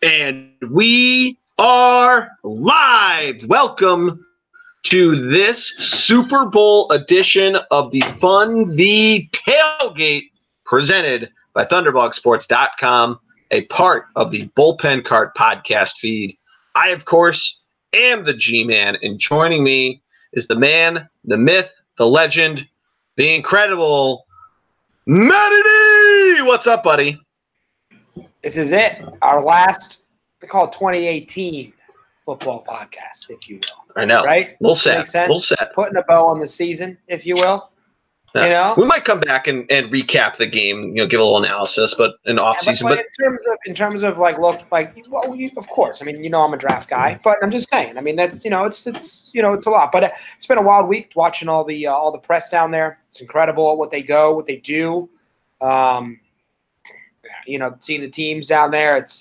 And we are live. Welcome to this Super Bowl edition of the Funvee Tailgate presented by ThunderblogSports.com, a part of the Bullpen Cart podcast feed. I, of course, am the G-Man, and joining me is the man, the myth, the legend, the incredible Matty D! What's up, buddy? This is it. Our last, we call it 2018 football podcast, if you will. I know. Right? Little sad. Makes sense? Little sad. Putting a bow on the season, if you will. Yeah. You know? We might come back and recap the game, give a little analysis, but in off season. But in terms of of course. I mean, I'm a draft guy, but I'm just saying. I mean, that's it's a lot. But it's been a wild week watching all the press down there. It's incredible what they do. Seeing the teams down there, it's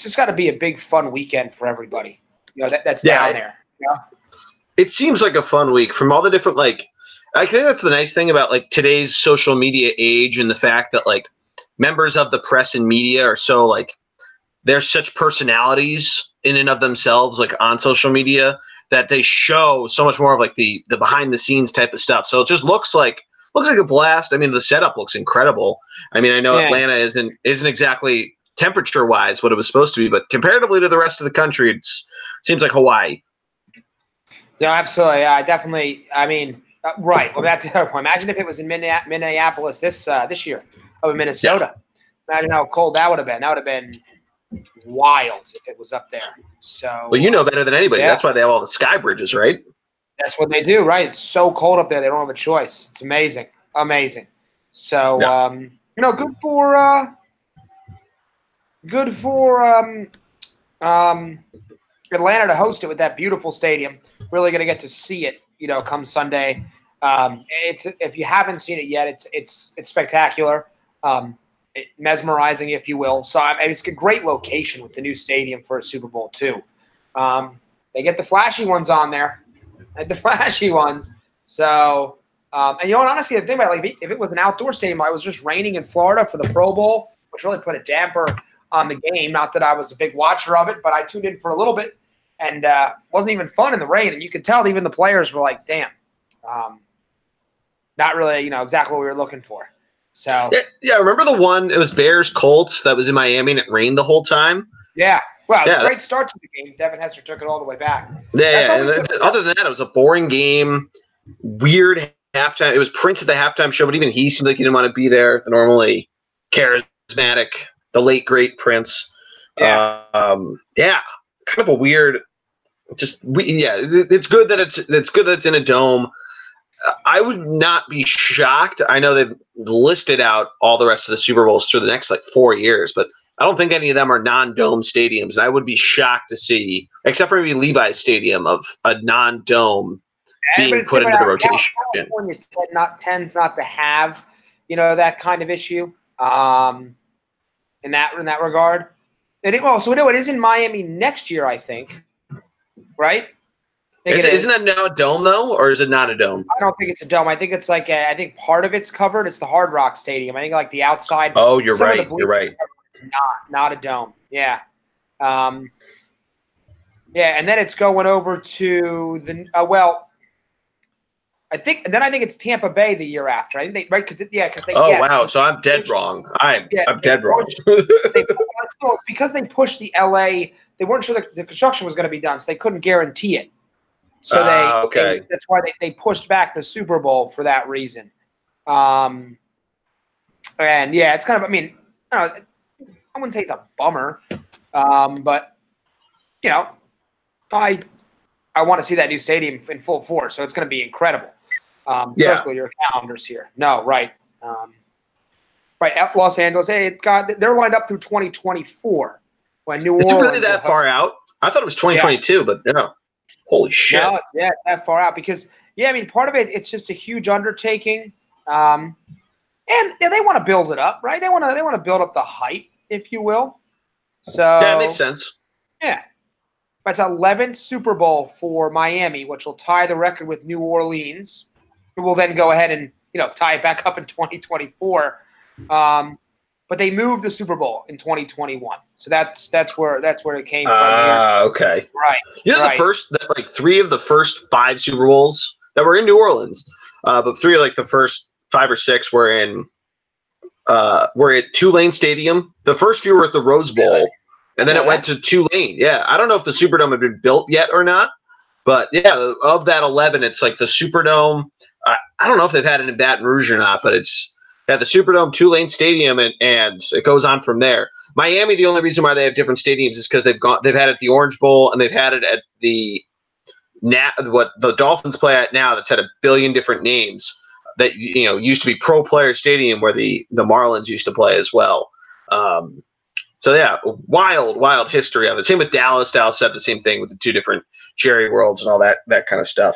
just got to be a big fun weekend for everybody. That's down there. Yeah. It seems like a fun week from all the different I think that's the nice thing about today's social media age and the fact that members of the press and media are so they're such personalities in and of themselves on social media that they show so much more of the behind the scenes type of stuff. So it just looks like a blast. I mean, the setup looks incredible. I mean, I know Atlanta isn't exactly temperature wise what it was supposed to be, but comparatively to the rest of the country, it seems like Hawaii. Yeah, absolutely. Right. Well, that's the other point. Imagine if it was in Minneapolis this year, in Minnesota. Yeah. Imagine how cold that would have been. That would have been wild if it was up there. So. Well, you know better than anybody. Yeah. That's why they have all the sky bridges, right? That's what they do, right? It's so cold up there. They don't have a choice. It's amazing. So, yeah. Good for Atlanta to host it with that beautiful stadium. Really going to get to see it, come Sunday. If you haven't seen it yet, it's spectacular, mesmerizing, if you will. So it's a great location with the new stadium for a Super Bowl too. They get the flashy ones on there, So, and honestly, the thing about if it was an outdoor stadium, it was just raining in Florida for the Pro Bowl, which really put a damper on the game. Not that I was a big watcher of it, but I tuned in for a little bit. And wasn't even fun in the rain. And you could tell even the players were like, damn, not really, exactly what we were looking for. So yeah, remember the one, it was Bears-Colts that was in Miami and it rained the whole time? Yeah. Well, it was a great start to the game. Devin Hester took it all the way back. Yeah. Other than that, it was a boring game, weird halftime. It was Prince at the halftime show, but even he seemed like he didn't want to be there. The normally charismatic, the late, great Prince. Yeah. Kind of a weird – it's good that it's in a dome. I would not be shocked. I know they've listed out all the rest of the Super Bowls through the next 4 years, but I don't think any of them are non-dome stadiums. I would be shocked to see, except for maybe Levi's Stadium, of a non-dome being put into the rotation. California tends not to have, that kind of issue in that regard. And it is in Miami next year, I think. Right? Isn't that now a dome though, or is it not a dome? I don't think it's a dome. I think it's I think part of it's covered. It's the Hard Rock Stadium. I think the outside. Oh, you're right. You're right. It's not a dome. Yeah. Yeah, and then it's going over to the I think it's Tampa Bay the year after. I think wow! So I'm dead wrong. I'm dead wrong. Because they pushed the LA. They weren't sure the construction was going to be done, so they couldn't guarantee it. So that's why they pushed back the Super Bowl for that reason. And yeah, it's kind of. I mean, I wouldn't say it's a bummer, but I want to see that new stadium in full force. So it's going to be incredible. Circle your calendars here. No, right. Right, at Los Angeles. Hey, they're lined up through 2024 when New Orleans. Is it really that far out? I thought it was 2022, but no. Holy shit. No, it's that far out because, part of it, it's just a huge undertaking. And they want to build it up, right? They want to build up the hype, if you will. So that makes sense. Yeah. That's 11th Super Bowl for Miami, which will tie the record with New Orleans, who will then go ahead and tie it back up in 2024. But but they moved the Super Bowl in 2021. So that's where it came from here. Okay. Right. You know, right. like 3 of the first 5 Super Bowls that were in New Orleans, but 3 of like the first 5 or 6 were at Tulane Stadium. The first few were at the Rose Bowl, and then it went to Tulane. Yeah, I don't know if the Superdome had been built yet or not, but yeah, of that 11, it's like the Superdome. I don't know if they've had it in Baton Rouge or not, but it's at the Superdome, Tulane Stadium, and it goes on from there. Miami, the only reason why they have different stadiums is because they've had it at the Orange Bowl and they've had it at what the Dolphins play at now. That's had a billion different names. That used to be Pro Player Stadium where the Marlins used to play as well. So yeah, wild history of it. Same with Dallas. Dallas said the same thing with the 2 different Jerry Worlds and all that kind of stuff.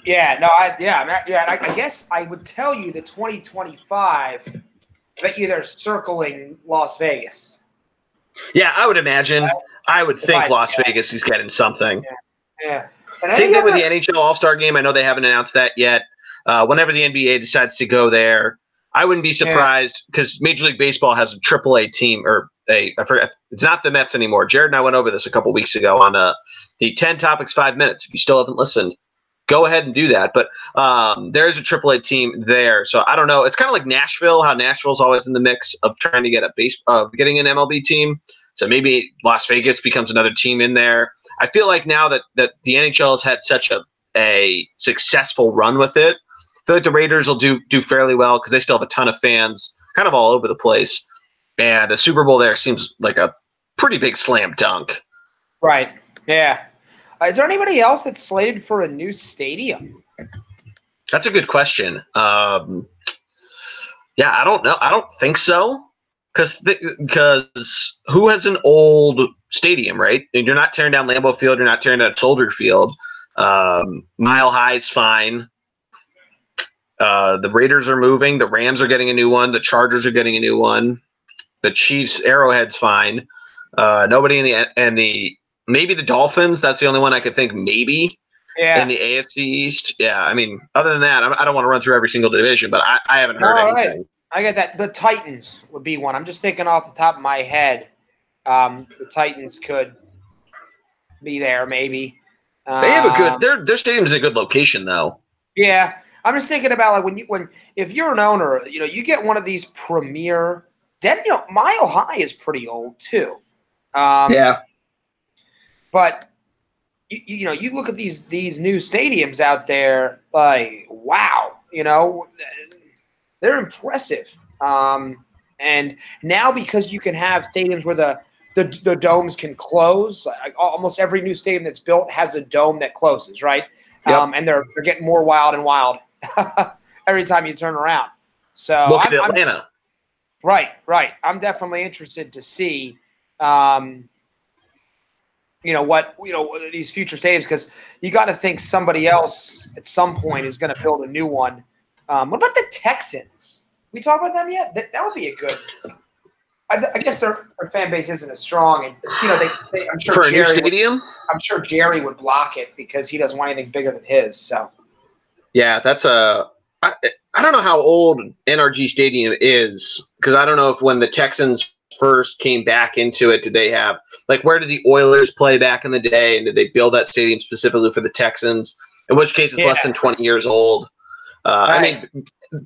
Yeah, no, I guess I would tell you that 2025, I bet you they're circling Las Vegas. Yeah, I would imagine. I would think Las Vegas is getting something. Yeah. Same thing with the NHL All-Star Game. I know they haven't announced that yet. Whenever the NBA decides to go there, I wouldn't be surprised because Major League Baseball has a AAA team, or I forget, it's not the Mets anymore. Jared and I went over this a couple weeks ago on the 10 Topics 5 Minutes. If you still haven't listened, go ahead and do that. But there is a AAA team there, so I don't know. It's kind of like Nashville, how Nashville's always in the mix of trying to get getting an MLB team. So maybe Las Vegas becomes another team in there. I feel like now that the NHL has had such a successful run with it, I feel like the Raiders will do fairly well because they still have a ton of fans kind of all over the place. And a Super Bowl there seems like a pretty big slam dunk. Right. Yeah. Is there anybody else that's slated for a new stadium? That's a good question. Yeah, I don't know. I don't think so. Because who has an old stadium, right? And you're not tearing down Lambeau Field. You're not tearing down Soldier Field. Mile High is fine. The Raiders are moving. The Rams are getting a new one. The Chargers are getting a new one. The Chiefs Arrowhead's fine. Nobody in the maybe the Dolphins. That's the only one I could think maybe. Yeah. In the AFC East. Yeah, I mean, other than that, I don't want to run through every single division, but I haven't heard anything. Right. I get that. The Titans would be one. I'm just thinking off the top of my head. The Titans could be there, maybe. They have a good. Their stadium's in a good location, though. Yeah, I'm just thinking about like if you're an owner, you get one of these premier. Then Mile High is pretty old too. Yeah. But you look at these new stadiums out there, like wow, they're impressive. And now because you can have stadiums where the domes can close, like almost every new stadium that's built has a dome that closes, right? Yep. And they're getting more wild and wild every time you turn around. So look at Atlanta. Right. I'm definitely interested to see, what these future stadiums, because you got to think somebody else at some point is going to build a new one. What about the Texans? We talk about them yet? That would be a good. I guess their fan base isn't as strong, and I'm sure for a new stadium. I'm sure Jerry would block it because he doesn't want anything bigger than his. So. Yeah, that's a. I don't know how old NRG Stadium is because I don't know if when the Texans first came back into it, did they have where did the Oilers play back in the day, and did they build that stadium specifically for the Texans? In which case, it's less than 20 years old. Right. I mean,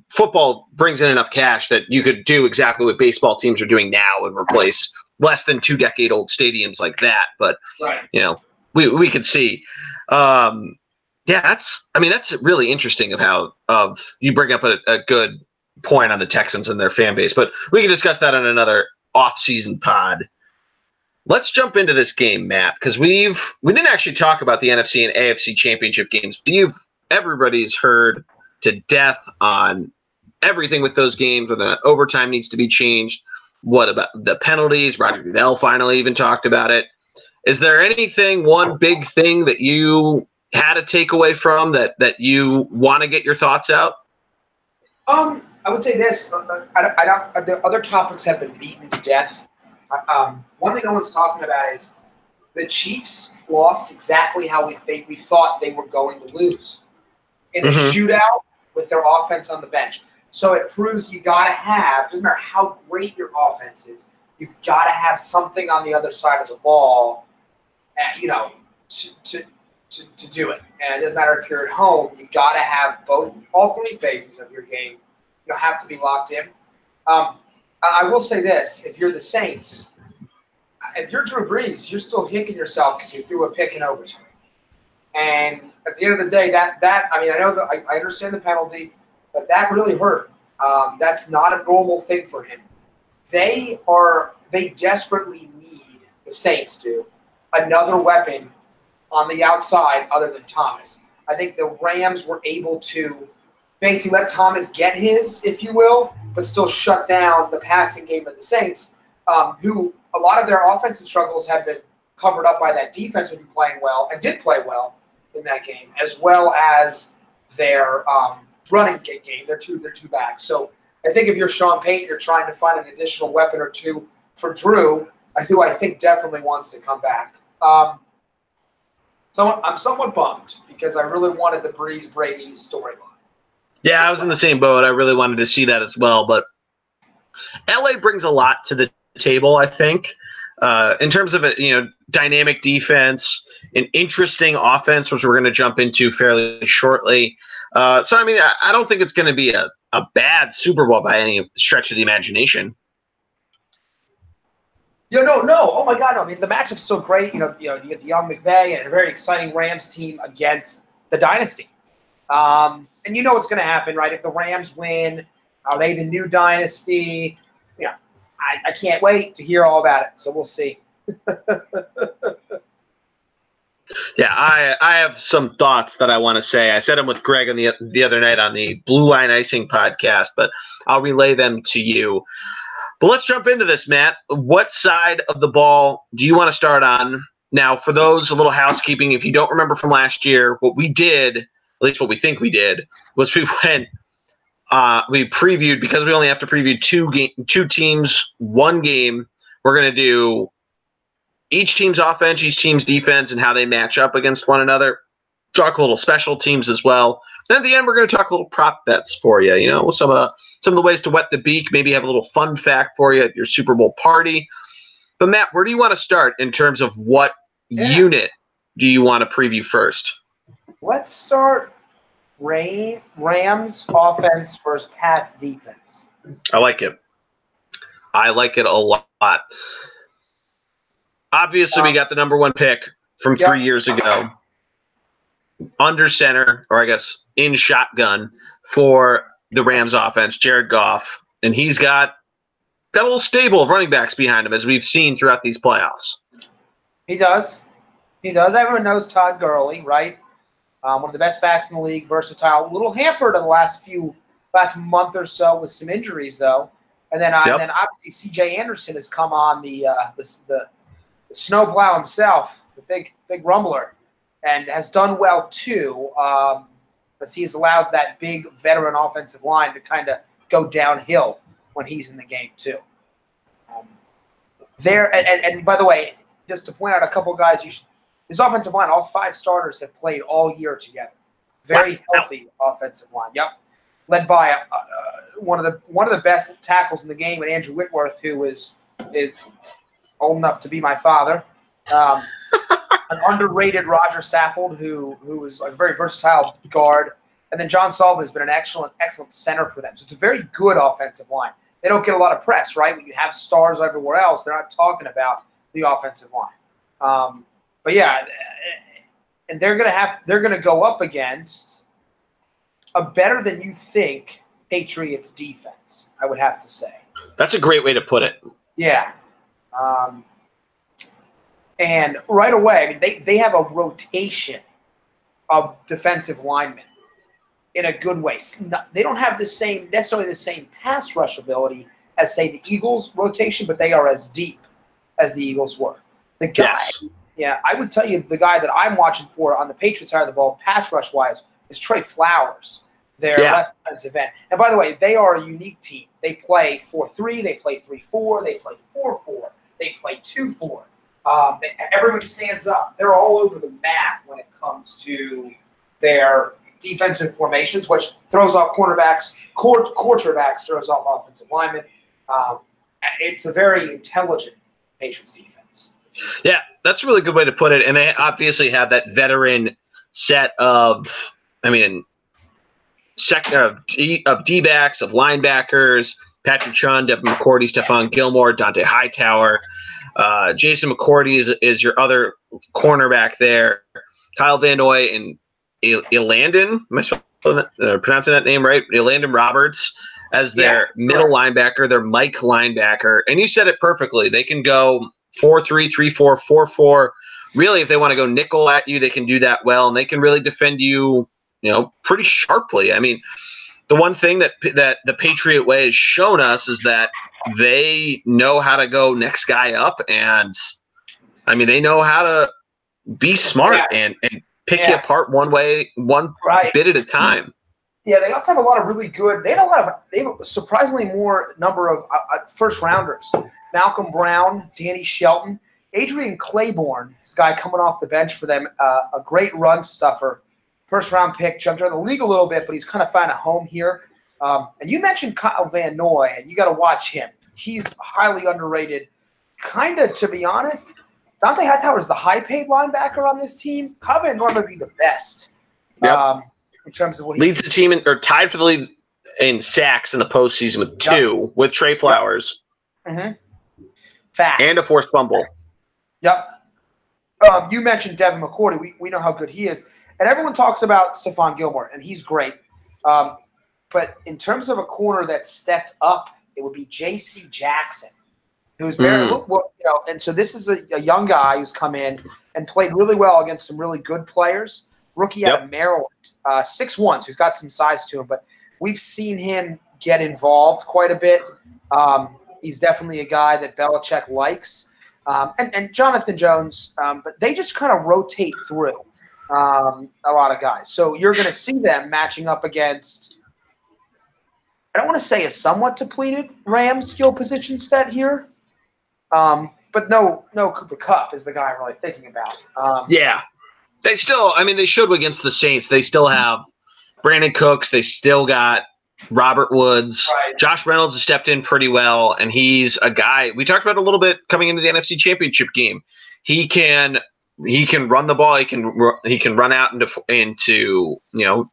football brings in enough cash that you could do exactly what baseball teams are doing now and replace less than 2-decade-old stadiums like that. But we could see. Yeah, that's really interesting of you bring up a good point on the Texans and their fan base, but we can discuss that in another off-season pod. Let's jump into this game, Matt, because we didn't actually talk about the NFC and AFC championship games, but everybody's heard to death on everything with those games, whether or not overtime needs to be changed. What about the penalties? Roger Goodell finally even talked about it. Is there one big thing that you had a takeaway from that you want to get your thoughts out? I would say this. The other topics have been beaten to death. One thing no one's talking about is the Chiefs lost exactly how we thought they were going to lose in a shootout with their offense on the bench. So it proves you got to have, doesn't matter how great your offense is, you've got to have something on the other side of the ball, to do it. And it doesn't matter if you're at home, you got to have all three phases of your game, have to be locked in. I will say this: if you're the Saints, if you're Drew Brees, you're still kicking yourself because you threw a pick in overtime. And at the end of the day, I know that I understand the penalty, but that really hurt. That's not a normal thing for him. They desperately need, the Saints do, another weapon on the outside other than Thomas. I think the Rams were able to basically let Thomas get his, if you will, but still shut down the passing game of the Saints, who a lot of their offensive struggles have been covered up by that defense who've been playing well and did play well in that game, as well as their running game. They're two backs. So I think if you're Sean Payton, you're trying to find an additional weapon or two for Drew, who I think definitely wants to come back. So I'm somewhat bummed because I really wanted the Breeze-Brady storyline. Yeah, I was in the same boat. I really wanted to see that as well. But LA brings a lot to the table, I think, in terms of dynamic defense, an interesting offense, which we're going to jump into fairly shortly. I don't think it's going to be a bad Super Bowl by any stretch of the imagination. No. Oh my God, no. I mean, the matchup's still great. You get the young McVay and a very exciting Rams team against the dynasty. And you know what's going to happen, right? If the Rams win, are they the new dynasty? I can't wait to hear all about it. So we'll see. Yeah, I have some thoughts that I want to say. I said them with Greg on the other night on the Blue Line Icing podcast, but I'll relay them to you. But let's jump into this, Matt. What side of the ball do you want to start on? Now, for those, a little housekeeping. If you don't remember from last year, what we did, at least what we think we did, was we previewed, because we only have to preview two teams, one game. We're going to do each team's offense, each team's defense, and how they match up against one another. Talk a little special teams as well. Then at the end, we're going to talk a little prop bets for you. Some of the ways to wet the beak. Maybe have a little fun fact for you at your Super Bowl party. But Matt, where do you want to start in terms of what unit do you want to preview first? Let's start Rams offense versus Pats defense. I like it. I like it a lot. Obviously, we got the number one pick from 3 years ago. Under center, or I guess in shotgun for the Rams offense, Jared Goff. And he's got a little stable of running backs behind him, as we've seen throughout these playoffs. He does. Everyone knows Todd Gurley, right? One of the best backs in the league, versatile. A little hampered in the last month or so with some injuries, though. And then obviously C.J. Anderson has come on the snowplow himself, the big rumbler, and has done well too. As he has allowed that big veteran offensive line to kind of go downhill when he's in the game too. And by the way, just to point out a couple guys, his offensive line, all 5 starters have played all year together. Very healthy offensive line. Yep, led by one of the best tackles in the game, and Andrew Whitworth, who is old enough to be my father. An underrated Roger Saffold, who is a very versatile guard. And then John Sullivan has been an excellent center for them. So it's a very good offensive line. They don't get a lot of press, right? When you have stars everywhere else, they're not talking about the offensive line. But yeah, and they're gonna go up against a better than you think Patriots defense, I would have to say. That's a great way to put it. Yeah. And right away, I mean, they have a rotation of defensive linemen in a good way. They don't have necessarily the same pass rush ability as, say, the Eagles' rotation, but they are as deep as the Eagles were. The guy, I would tell you the guy that I'm watching for on the Patriots side of the ball, pass rush-wise, is Trey Flowers, their left defensive end. And by the way, they are a unique team. They play 4-3, they play 3-4, they play 4-4, they play 2-4. Everybody stands up. They're all over the map when it comes to their defensive formations, which throws off cornerbacks, quarterbacks, throws off offensive linemen. It's a very intelligent Patriots defense. Yeah, that's a really good way to put it. And they obviously have that veteran set of, D-backs, of linebackers, Patrick Chung, Devin McCourty, Stephon Gilmore, Dante Hightower. Jason McCourty is your other cornerback there. Kyle Van Noy and Elandon, am I pronouncing that name right? Elandon Roberts as their middle linebacker, their Mike linebacker. And you said it perfectly. They can go 4-3, 3-4, 4-4. Really, if they want to go nickel at you, they can do that well, and they can really defend you, pretty sharply. I mean, the one thing that the Patriot way has shown us is that they know how to go next guy up, and I mean, they know how to be smart and pick you apart one bit at a time. Yeah, they also have a lot of really good. They have a surprisingly more number of first rounders. Malcolm Brown, Danny Shelton, Adrian Claiborne, this guy coming off the bench for them, a great run stuffer, first round pick, jumped around the league a little bit, but he's kind of found a home here. And you mentioned Kyle Van Noy, and you got to watch him. He's highly underrated. Kind of, to be honest, Dante Hightower is the high-paid linebacker on this team. Kyle Van Noy might be the best. Yep. In terms of what he leads the team or tied for the lead in sacks in the postseason with 2 with Trey Flowers. Mm-hmm. Fast. And a forced fumble. Yep. You mentioned Devin McCourty. We know how good he is. And everyone talks about Stephon Gilmore, and he's great. But in terms of a corner that stepped up, it would be J.C. Jackson, who's very and so this is a young guy who's come in and played really well against some really good players. Rookie out of Maryland, 6'1", so he's got some size to him. But we've seen him get involved quite a bit. He's definitely a guy that Belichick likes. And Jonathan Jones, but they just kind of rotate through a lot of guys. So you're going to see them matching up against, I don't want to say a somewhat depleted Rams skill position set here. But no Cooper Kupp is the guy I'm really thinking about. They still, they should against the Saints. They still have Brandon Cooks. They still got Robert Woods. Right. Josh Reynolds has stepped in pretty well, and he's a guy we talked about a little bit coming into the NFC Championship game. He can run the ball. He can run out into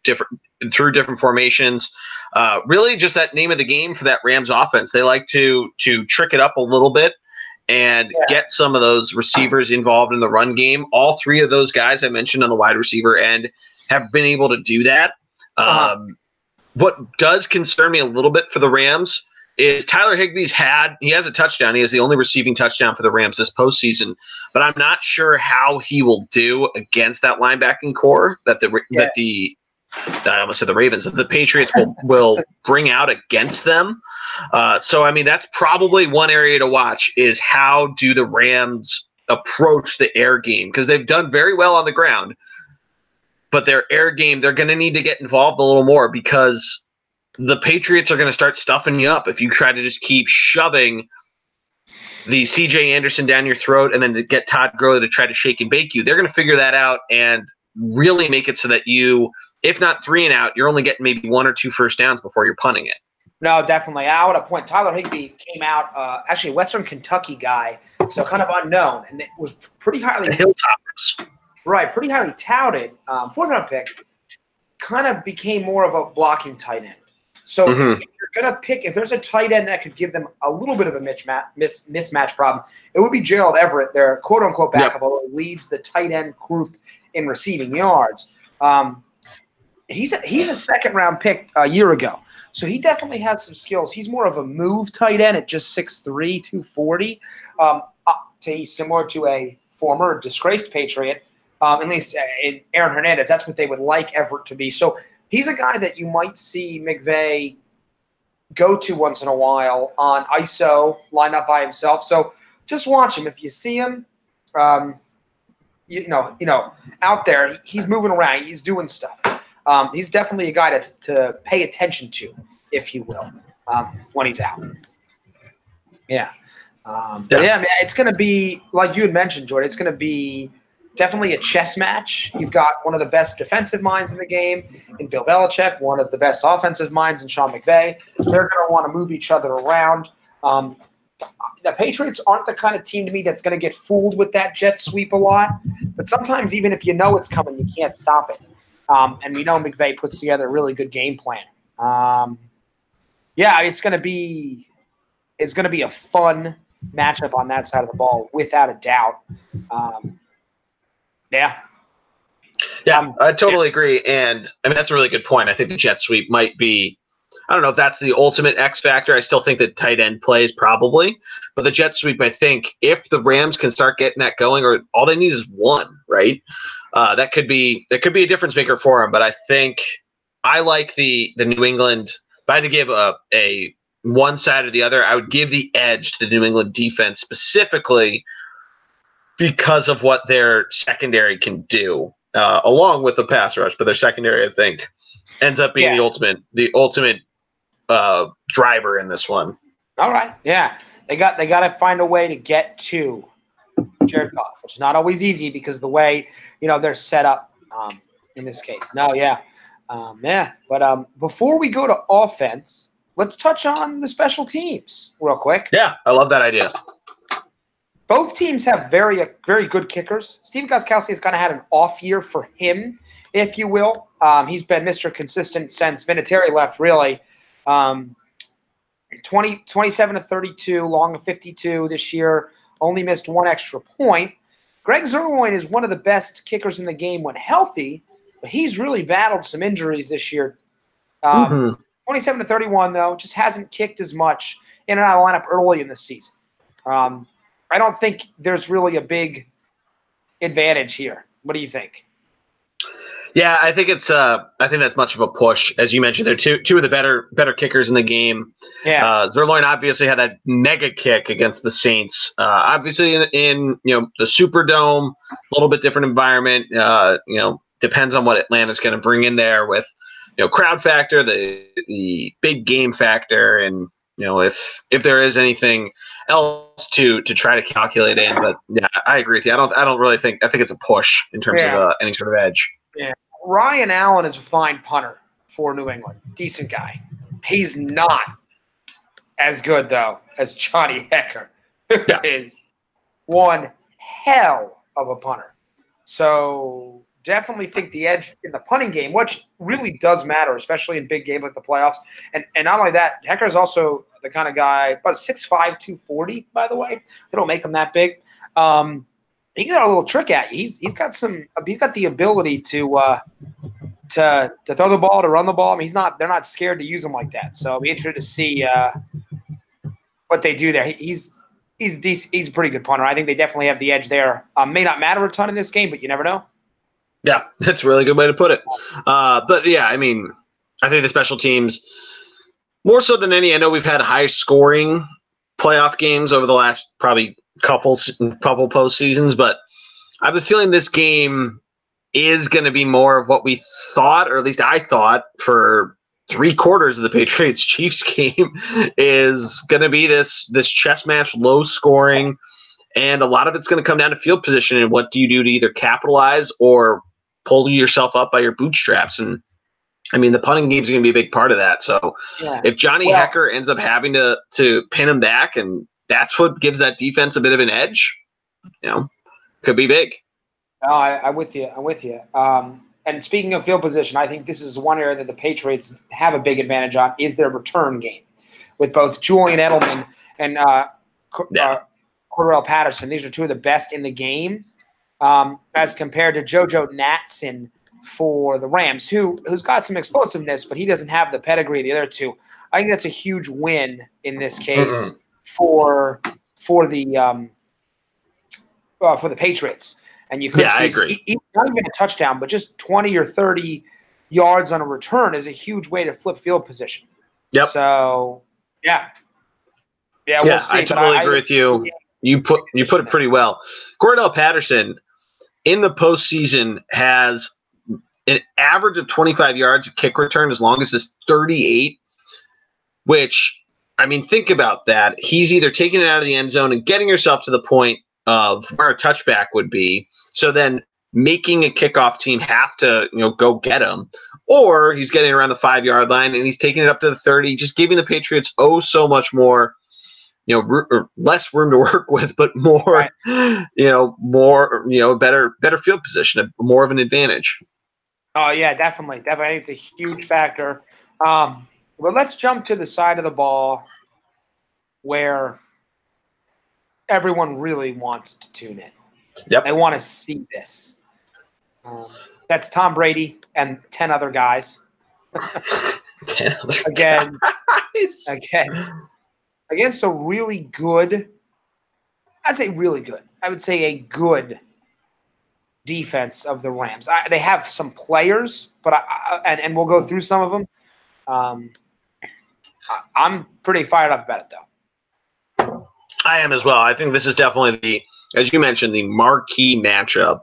different formations. Really, just that name of the game for that Rams offense. They like to trick it up a little bit and get some of those receivers involved in the run game. All 3 of those guys I mentioned on the wide receiver end have been able to do that. What does concern me a little bit for the Rams is Tyler Higbee's he has a touchdown. He has the only receiving touchdown for the Rams this postseason, but I'm not sure how he will do against that linebacking core that I almost said the Ravens, that the Patriots will bring out against them. So that's probably one area to watch is how do the Rams approach the air game, because they've done very well on the ground, but their air game, they're going to need to get involved a little more because the Patriots are going to start stuffing you up if you try to just keep shoving the C.J. Anderson down your throat and then to get Todd Gurley to try to shake and bake you. They're going to figure that out and really make it so that you, if not 3 and out, you're only getting maybe 1 or 2 first downs before you're punting it. No, definitely. I would point. Tyler Higbee came out, actually a Western Kentucky guy, so kind of unknown, and it was pretty highly Hilltoppers. Right, pretty highly touted. 4th round pick, kind of became more of a blocking tight end. So if you're gonna pick, if there's a tight end that could give them a little bit of a mismatch problem, it would be Gerald Everett, their quote unquote backup, although he leads the tight end group in receiving yards. He's a 2nd round pick a year ago. So he definitely has some skills. He's more of a move tight end at just 6'3", 240. He's similar to a former disgraced Patriot, at least in Aaron Hernandez. That's what they would like Everett to be. So he's a guy that you might see McVay go to once in a while on ISO, line up by himself. So just watch him. If you see him, out there, he's moving around. He's doing stuff. He's definitely a guy to pay attention to, if you will, when he's out. Yeah. Man, it's going to be, like you had mentioned, Jordan, it's going to be definitely a chess match. You've got one of the best defensive minds in the game in Bill Belichick, one of the best offensive minds in Sean McVay. They're going to want to move each other around. The Patriots aren't the kind of team to me that's going to get fooled with that jet sweep a lot. But sometimes even if you know it's coming, you can't stop it. And we know McVay puts together a really good game plan. It's going to be a fun matchup on that side of the ball, without a doubt. I totally agree. And I mean, that's a really good point. I think the jet sweep might be, I don't know if that's the ultimate X factor. I still think that tight end plays probably, but the jet sweep, I think if the Rams can start getting that going, or all they need is one, right? That could be a difference maker for them. But I think I like the New England. If I had to give a one side or the other, I would give the edge to the New England defense specifically because of what their secondary can do, along with the pass rush. But their secondary, I think, ends up being the ultimate driver in this one. All right, they got to find a way to get to Jared Goff, which is not always easy because of the way they're set up in this case. But before we go to offense, let's touch on the special teams real quick. Yeah, I love that idea. Both teams have very, very good kickers. Steve Gostkowski has kind of had an off year for him, if you will. He's been Mr. Consistent since Vinatieri left, really. 27 to 32, long of 52 this year. Only missed one extra point. Greg Zerloin is one of the best kickers in the game when healthy, but he's really battled some injuries this year. 27 to 31, though, just hasn't kicked as much in and out of the lineup early in the season. I don't think there's really a big advantage here. What do you think? Yeah, I think that's much of a push. As you mentioned, they're two of the better kickers in the game. Yeah. Zerloin obviously had that mega kick against the Saints. Obviously in the Superdome, a little bit different environment. Depends on what Atlanta's going to bring in there with crowd factor, the big game factor, and if there is anything else to try to calculate in. But yeah, I agree with you. I don't really think. I think it's a push in terms of any sort of edge. Yeah. Ryan Allen is a fine punter for New England. Decent guy. He's not as good, though, as Johnny Hekker, who is one hell of a punter. So definitely think the edge in the punting game, which really does matter, especially in big games like the playoffs. And not only that, Hekker is also the kind of guy, about 6'5", 240, by the way. They don't make him that big. He got a little trick at you. He's got the ability to throw the ball, to run the ball. I mean, they're not scared to use him like that. So I'll be interested to see what they do there. He's decent. He's a pretty good punter. I think they definitely have the edge there. May not matter a ton in this game, but you never know. Yeah, that's a really good way to put it. But yeah, I mean, I think the special teams, more so than any, I know we've had high scoring playoff games over the last probably couple postseasons, but I have a feeling this game is going to be more of what we thought, or at least I thought, for 3/4 of the Patriots-Chiefs game is going to be this chess match, low scoring, and a lot of it's going to come down to field position and what do you do to either capitalize or pull yourself up by your bootstraps. And I mean, the punting game is going to be a big part of that. So if Johnny Hekker ends up having to pin him back, and that's what gives that defense a bit of an edge, could be big. No, I'm with you. And speaking of field position, I think this is one area that the Patriots have a big advantage on is their return game with both Julian Edelman and Cordarrelle Patterson. These are two of the best in the game as compared to JoJo Natson for the Rams, who's got some explosiveness, but he doesn't have the pedigree of the other two. I think that's a huge win in this case for the Patriots. And you could see not even a touchdown, but just 20 or 30 yards on a return is a huge way to flip field position. Yep. So we'll see. I totally agree with you. You put it pretty well. Cordarrelle Patterson in the postseason has an average of 25 yards of kick return as long as it's 38, which, I mean, think about that. He's either taking it out of the end zone and getting yourself to the point of where a touchback would be. So then making a kickoff team have to, go get him. Or he's getting around the 5-yard line and he's taking it up to the 30, just giving the Patriots so much more, less room to work with, but more, right. Better field position, more of an advantage. Oh yeah, definitely. It's a huge factor. But let's jump to the side of the ball where everyone really wants to tune in. Yep. They want to see this. That's Tom Brady and 10 other guys. 10 other again, guys. Against a really good, I'd say really good. I would say a good defense of the Rams. They have some players, but and we'll go through some of them. I'm pretty fired up about it, though. I am as well. I think this is definitely as you mentioned, the marquee matchup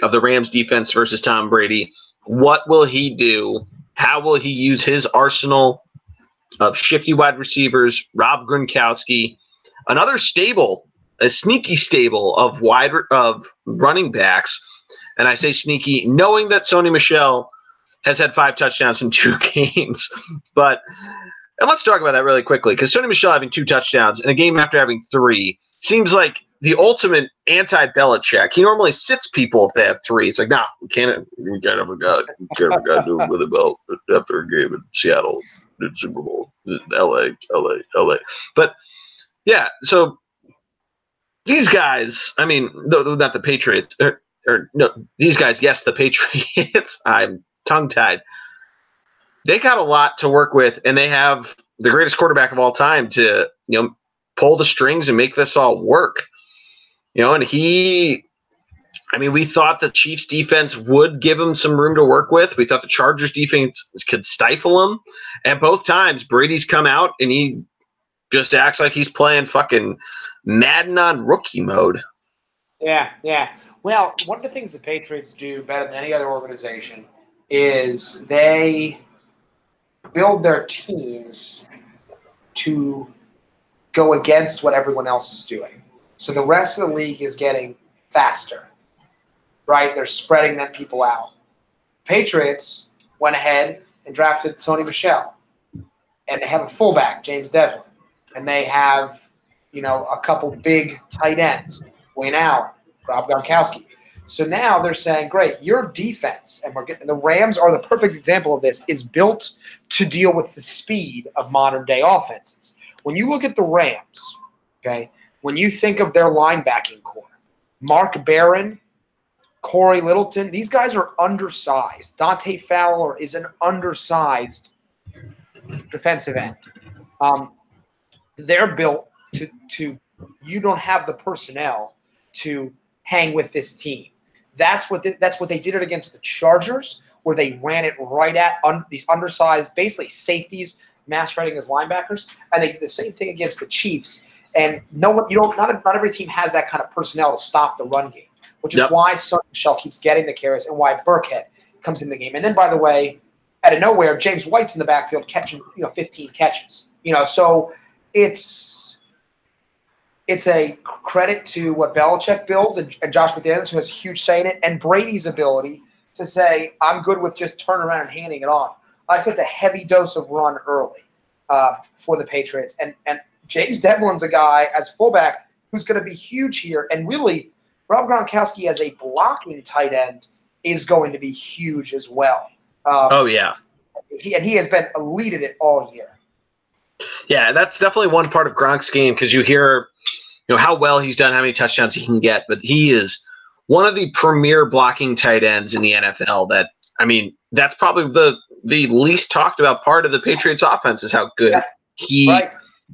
of the Rams defense versus Tom Brady. What will he do? How will he use his arsenal of shifty wide receivers, Rob Gronkowski, another stable, a sneaky stable of running backs, and I say sneaky, knowing that Sony Michel has had 5 touchdowns in 2 games. And let's talk about that really quickly, because Sony Michel having 2 touchdowns in a game after having 3 seems like the ultimate anti-Belichick. He normally sits people if they have 3. It's like, nah, we can't have a guy do it really well after a game in Seattle, in Super Bowl, LA. But yeah, so these guys, I mean, not the Patriots, or no, these guys, yes, the Patriots. I'm tongue-tied. They got a lot to work with, and they have the greatest quarterback of all time to, pull the strings and make this all work. And we thought the Chiefs defense would give him some room to work with. We thought the Chargers defense could stifle him. And both times, Brady's come out and he just acts like he's playing fucking Madden on rookie mode. Yeah. Well, one of the things the Patriots do better than any other organization is they build their teams to go against what everyone else is doing. So the rest of the league is getting faster, right? They're spreading them people out. Patriots went ahead and drafted Sony Michel, and they have a fullback, James Devlin, and they have, a couple big tight ends, Wayne Allen, Rob Gronkowski. So now they're saying, great, your defense, and the Rams are the perfect example of this, is built to deal with the speed of modern-day offenses. When you look at the Rams, okay, when you think of their linebacking core, Mark Barron, Corey Littleton, these guys are undersized. Dante Fowler is an undersized defensive end. They're built to you don't have the personnel to hang with this team. That's what they did it against the Chargers, where they ran it right at these undersized, basically safeties, masquerading as linebackers, and they did the same thing against the Chiefs. And not every team has that kind of personnel to stop the run game, which is why Sony Michel keeps getting the carries and why Burkhead comes in the game. And then, by the way, out of nowhere, James White's in the backfield catching 15 catches. So it's a credit to what Belichick builds and Josh McDaniels, who has a huge say in it, and Brady's ability to say, I'm good with just turning around and handing it off. I think it's a heavy dose of run early for the Patriots. And James Devlin's a guy as fullback who's going to be huge here. And really, Rob Gronkowski as a blocking tight end is going to be huge as well. He has been elite at it all year. Yeah, that's definitely one part of Gronk's game, because you hear how well he's done, how many touchdowns he can get, but he is one of the premier blocking tight ends in the NFL. That's probably the least talked about part of the Patriots offense, is how good he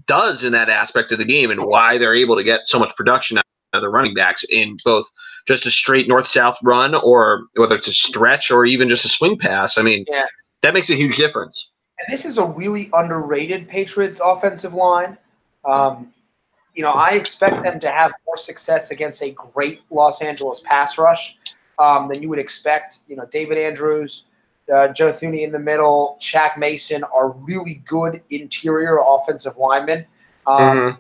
does in that aspect of the game, and why they're able to get so much production out of the running backs in both just a straight north-south run, or whether it's a stretch or even just a swing pass. That makes a huge difference. And this is a really underrated Patriots offensive line. I expect them to have more success against a great Los Angeles pass rush than you would expect. David Andrews, Joe Thuney in the middle, Shaq Mason are really good interior offensive linemen. I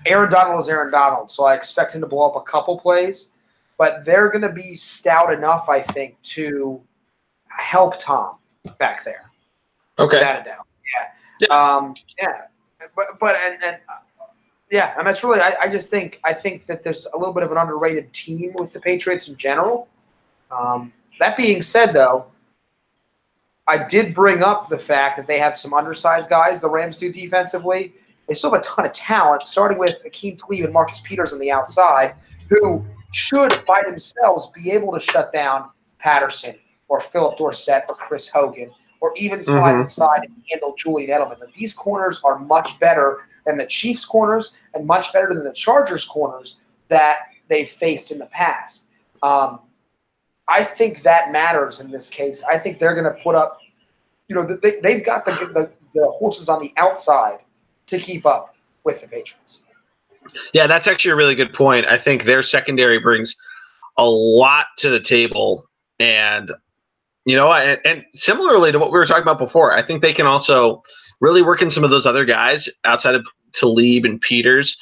Aaron Donald is Aaron Donald, so I expect him to blow up a couple plays, but they're going to be stout enough, I think, to help Tom back there. Okay. Without a doubt. Yeah. Yeah. But yeah, and that's really I think that there's a little bit of an underrated team with the Patriots in general. That being said, though, I did bring up the fact that they have some undersized guys, the Rams do defensively. They still have a ton of talent, starting with Akeem Tlaib and Marcus Peters on the outside, who should, by themselves, be able to shut down Patterson or Philip Dorsett or Chris Hogan, or even slide inside and handle Julian Edelman. But these corners are much better than the Chiefs' corners and much better than the Chargers' corners that they've faced in the past. I think that matters in this case. I think they're going to put up, they've got the horses on the outside to keep up with the Patriots. Yeah, that's actually a really good point. I think their secondary brings a lot to the table. And, and similarly to what we were talking about before, I think they can also really work in some of those other guys outside of Tlaib and Peters.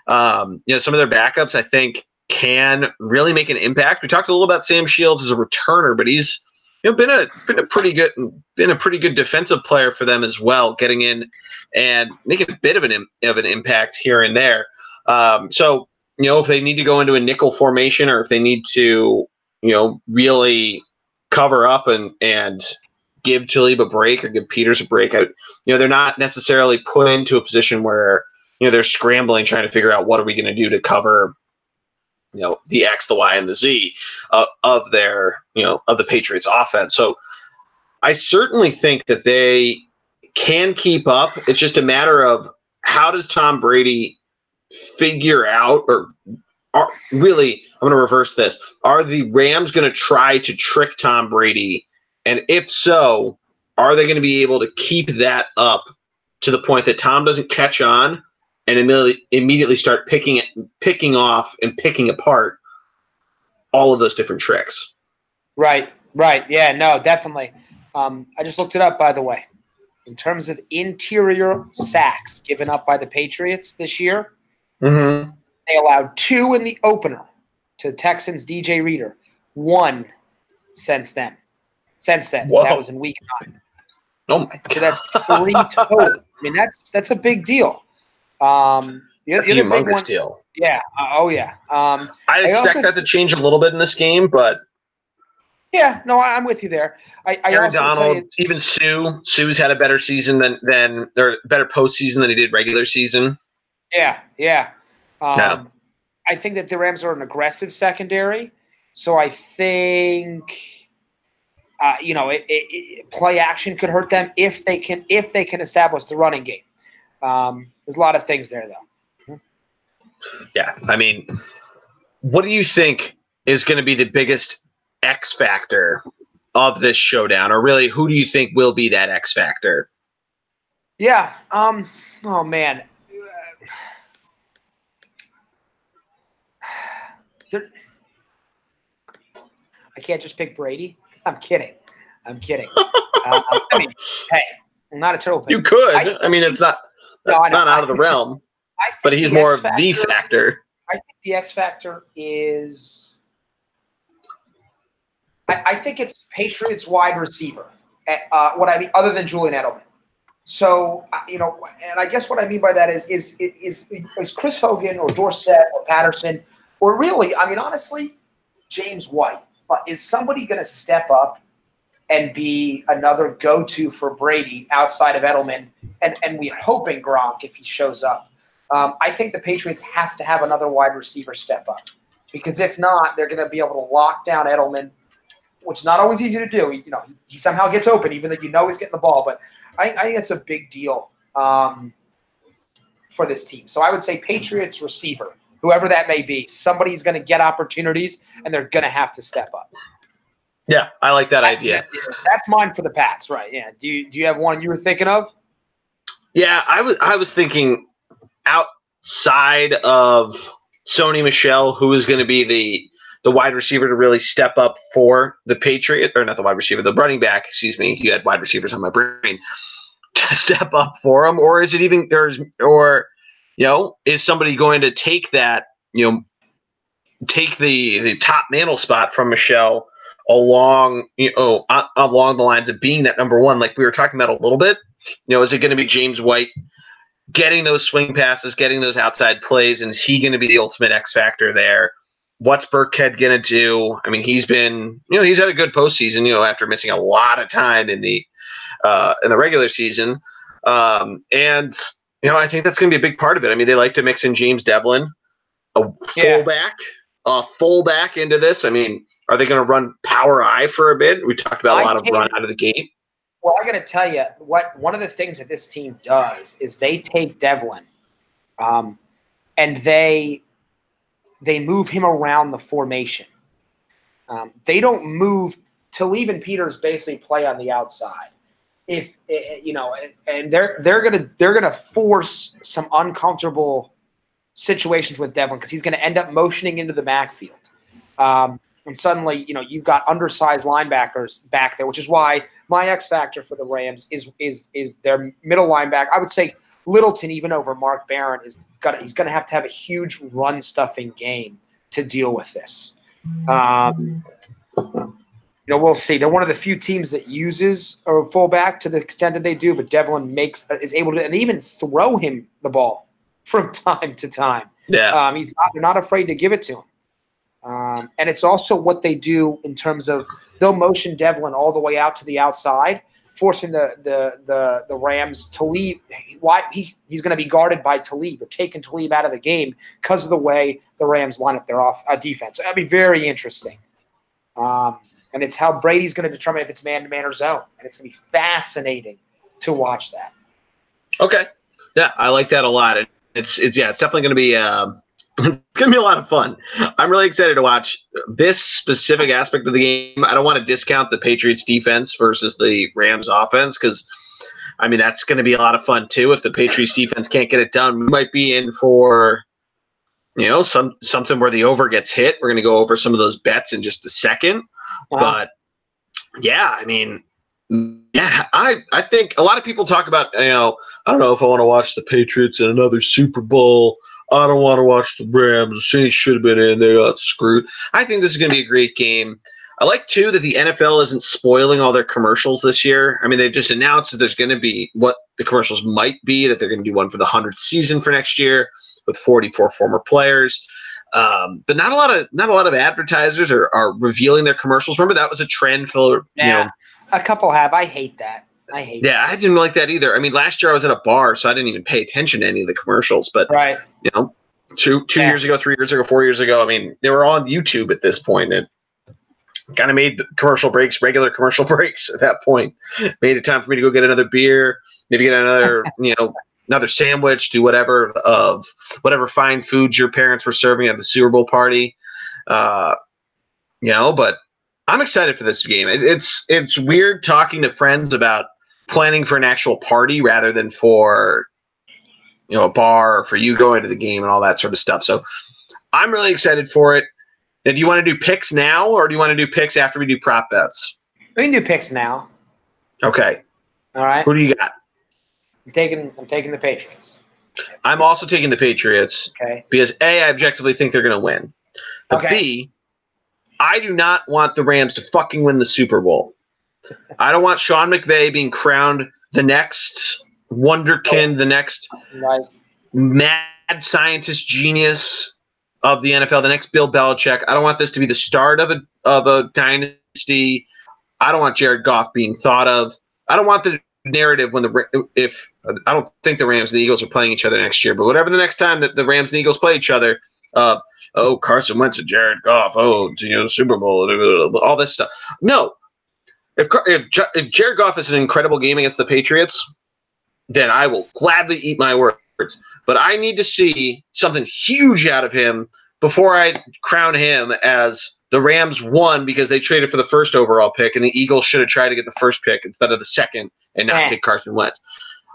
Some of their backups, I think, can really make an impact. We talked a little about Sam Shields as a returner, but he's been a pretty good defensive player for them as well, getting in and making a bit of an impact here and there. So if they need to go into a nickel formation, or if they need to really cover up and give Tlaib a break or give Peters a break, they're not necessarily put into a position where they're scrambling trying to figure out what are we going to do to cover the X, the Y, and the Z of their, of the Patriots offense. So I certainly think that they can keep up. It's just a matter of how does Tom Brady figure out, or really, I'm going to reverse this. Are the Rams going to try to trick Tom Brady? And if so, are they going to be able to keep that up to the point that Tom doesn't catch on and immediately start picking off and picking apart all of those different tricks? Right. Yeah, no, definitely. I just looked it up, by the way. In terms of interior sacks given up by the Patriots this year, they allowed 2 in the opener to Texans' DJ Reader, 1 since then. Whoa. That was in week 9. Oh my God. So that's 3 total. I mean, that's a big deal. The other big one, deal. Yeah. Oh yeah. I expect that to change a little bit in this game, but yeah, no, I'm with you there. Aaron Donald, even Sue's had a better season than their better postseason than he did regular season. Yeah. I think that the Rams are an aggressive secondary, so I think play action could hurt them if they can establish the running game. There's a lot of things there, though. Yeah, I mean, what do you think is going to be the biggest X factor of this showdown, or really, who do you think will be that X factor? Yeah. Oh man. I can't just pick Brady. I'm kidding. I mean, hey, I'm not a terrible pick. You could. I mean, it's not out of the realm. But he's more of the factor. I think the X factor is I think it's Patriots wide receiver. What I mean, other than Julian Edelman. So, and I guess what I mean by that is Chris Hogan or Dorsett or Patterson, or really, I mean, honestly, James White. Is somebody going to step up and be another go-to for Brady outside of Edelman? And we're hoping Gronk, if he shows up. I think the Patriots have to have another wide receiver step up, because if not, they're going to be able to lock down Edelman, which is not always easy to do. He somehow gets open, even though he's getting the ball. But I think it's a big deal for this team. So I would say Patriots receiver, whoever that may be. Somebody's going to get opportunities, and they're going to have to step up. Yeah, I like that idea. That's mine for the Pats, right? Yeah. Do you have one you were thinking of? Yeah, I was thinking outside of Sony Michel, who is going to be the wide receiver to really step up for the Patriot, or not the wide receiver, the running back, excuse me. You had wide receivers on my brain to step up for him, or is it even is somebody going to take that, take the top mantle spot from Michelle along along the lines of being that number one, like we were talking about a little bit. Is it going to be James White getting those swing passes, getting those outside plays, and is he going to be the ultimate X factor there? What's Burkhead going to do? I mean, he's been, he's had a good postseason, after missing a lot of time in the regular season. And I think that's going to be a big part of it. I mean, they like to mix in James Devlin, a fullback into this. I mean, are they going to run power I for a bit? We talked about a lot of run out of the gate. Well, I got to tell you, one of the things that this team does is they take Devlin, and they move him around the formation. They don't move. LIII and Peters basically play on the outside. And they're gonna force some uncomfortable situations with Devlin because he's going to end up motioning into the backfield. And suddenly, you've got undersized linebackers back there, which is why my X factor for the Rams is their middle linebacker. I would say Littleton, even over Mark Barron, he's going to have a huge run stuffing game to deal with this. We'll see. They're one of the few teams that uses a fullback to the extent that they do, but Devlin is able to, and they even throw him the ball from time to time. Yeah, they're not afraid to give it to him. And it's also what they do in terms of they'll motion Devlin all the way out to the outside, forcing the Rams to leave. He's going to be guarded by LIII or taking LIII out of the game because of the way the Rams line up their defense. So that'd be very interesting. And it's how Brady's going to determine if it's man-to-man or zone. And it's going to be fascinating to watch that. Okay. Yeah, I like that a lot. It's definitely going to be it's going to be a lot of fun. I'm really excited to watch this specific aspect of the game. I don't want to discount the Patriots defense versus the Rams offense because, I mean, that's going to be a lot of fun too. If the Patriots defense can't get it done, we might be in for, something where the over gets hit. We're going to go over some of those bets in just a second. Wow. But, yeah, I mean, I think a lot of people talk about, I don't know if I want to watch the Patriots in another Super Bowl. I don't want to watch the Rams. The Saints should have been in. They got screwed. I think this is going to be a great game. I like, too, that the NFL isn't spoiling all their commercials this year. I mean, they've just announced that there's going to be what the commercials might be, that they're going to do one for the 100th season for next year with 44 former players. But not a lot of advertisers are revealing their commercials. Remember, that was a trend for, a couple have. I hate that. Yeah, I didn't like that either. I mean, last year I was at a bar, so I didn't even pay attention to any of the commercials. But, right. 2 years ago, 3 years ago, 4 years ago, I mean, they were on YouTube at this point. It kind of made commercial breaks, regular commercial breaks at that point. Made it time for me to go get another beer, maybe get another, another sandwich, do whatever fine foods your parents were serving at the Super Bowl party. But I'm excited for this game. It's weird talking to friends about planning for an actual party rather than for a bar or for you going to the game and all that sort of stuff. So I'm really excited for it. And do you want to do picks now or do you want to do picks after we do prop bets? We can do picks now. Okay. All right. Who do you got? I'm taking the Patriots. I'm also taking the Patriots. Okay. Because A, I objectively think they're going to win. But B, I do not want the Rams to fucking win the Super Bowl. I don't want Sean McVay being crowned the next wonderkind, the next mad scientist genius of the NFL, the next Bill Belichick. I don't want this to be the start of a dynasty. I don't want Jared Goff being thought of. I don't want the narrative when I don't think the Rams and the Eagles are playing each other next year, but whatever the next time that the Rams and the Eagles play each other, Carson Wentz and Jared Goff, the Super Bowl, all this stuff. No. If Jared Goff is an incredible game against the Patriots, then I will gladly eat my words. But I need to see something huge out of him before I crown him as the Rams won because they traded for the first overall pick, and the Eagles should have tried to get the first pick instead of the second and not take Carson Wentz.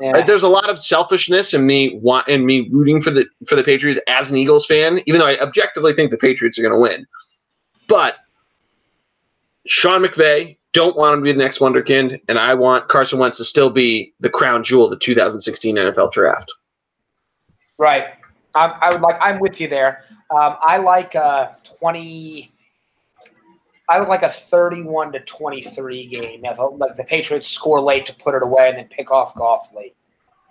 Yeah. There's a lot of selfishness in me rooting for the Patriots as an Eagles fan, even though I objectively think the Patriots are going to win. But Sean McVay, don't want him to be the next wonderkind, and I want Carson Wentz to still be the crown jewel of the 2016 NFL draft. Right. I'm with you there. I like a 31-23 game. Like the Patriots score late to put it away and then pick off Goff late.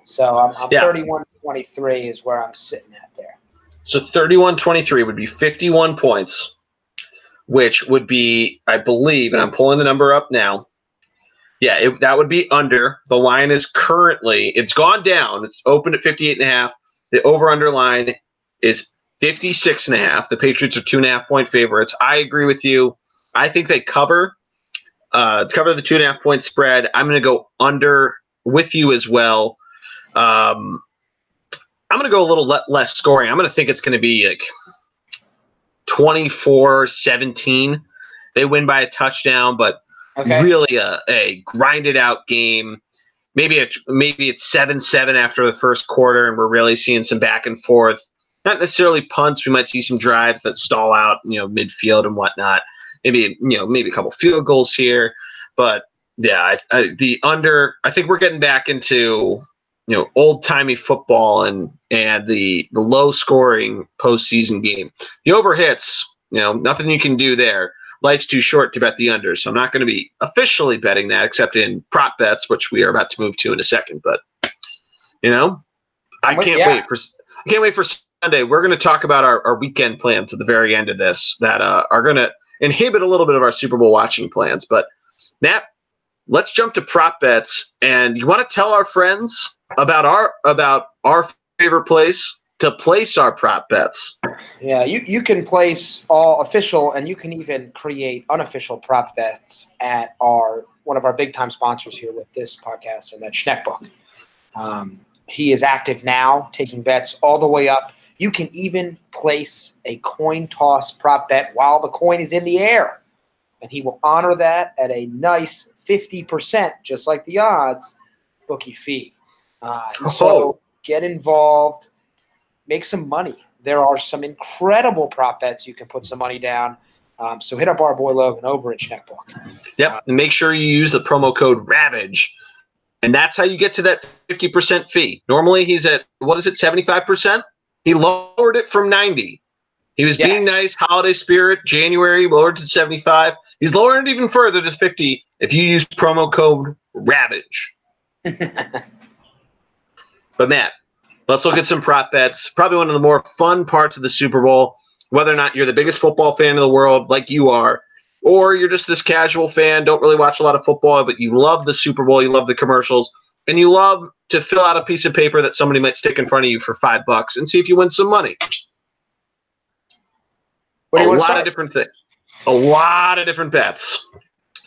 So I'm 31-23 is where I'm sitting at there. So 31-23 would be 51 points, which would be, I believe, and I'm pulling the number up now. Yeah, that would be under. The line is currently, it's gone down. It's opened at 58.5. The over-under line is 56.5. The Patriots are 2.5-point favorites. I agree with you. I think they cover the 2.5-point spread. I'm going to go under with you as well. I'm going to go a little less scoring. I'm going to think it's going to be like 24-17. They win by a touchdown, but really a grinded out game. Maybe it's 7-7 after the first quarter, and we're really seeing some back and forth. Not necessarily punts. We might see some drives that stall out, midfield and whatnot. Maybe a couple field goals here, but yeah, the under. I think we're getting back into old timey football and the low scoring postseason game. The over hits. Nothing you can do there. Life's too short to bet the under, so I'm not going to be officially betting that, except in prop bets, which we are about to move to in a second. But I can't wait for Sunday. We're going to talk about our weekend plans at the very end of this that are going to inhibit a little bit of our Super Bowl watching plans. But Nat, let's jump to prop bets, and you want to tell our friends about our favorite place to place our prop bets. Yeah, you can place all official, and you can even create unofficial prop bets at one of our big time sponsors here with this podcast, and that's Schneckbook. He is active now, taking bets all the way up. You can even place a coin toss prop bet while the coin is in the air, and he will honor that at a nice 50%, just like the odds, bookie fee. So get involved. Make some money. There are some incredible prop bets you can put some money down. So hit up our boy Logan over at Checkbook. Yep. And make sure you use the promo code RAVAGE. And that's how you get to that 50% fee. Normally he's at, 75%? He lowered it from 90. He was being nice, holiday spirit, January, lowered to 75. He's lowering it even further to 50 if you use promo code RAVAGE. But Matt, let's look at some prop bets. Probably one of the more fun parts of the Super Bowl, whether or not you're the biggest football fan in the world like you are, or you're just this casual fan, don't really watch a lot of football, but you love the Super Bowl, you love the commercials, and you love to fill out a piece of paper that somebody might stick in front of you for $5 and see if you win some money. A lot of different things. A lot of different bets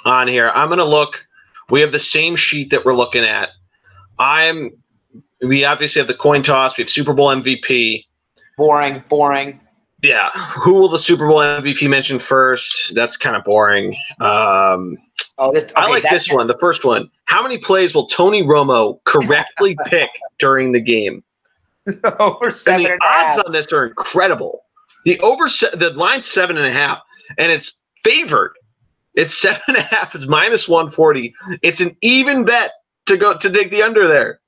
on here. I'm going to look. We have the same sheet that we're looking at. We obviously have the coin toss. We have Super Bowl MVP. Boring. Yeah. Who will the Super Bowl MVP mention first? That's kind of boring. I like this one, the first one. How many plays will Tony Romo correctly pick during the game? Over 7.5. And the odds on this are incredible. The line's 7.5, and it's favored. It's 7.5. It's -140. It's an even bet to dig the under there.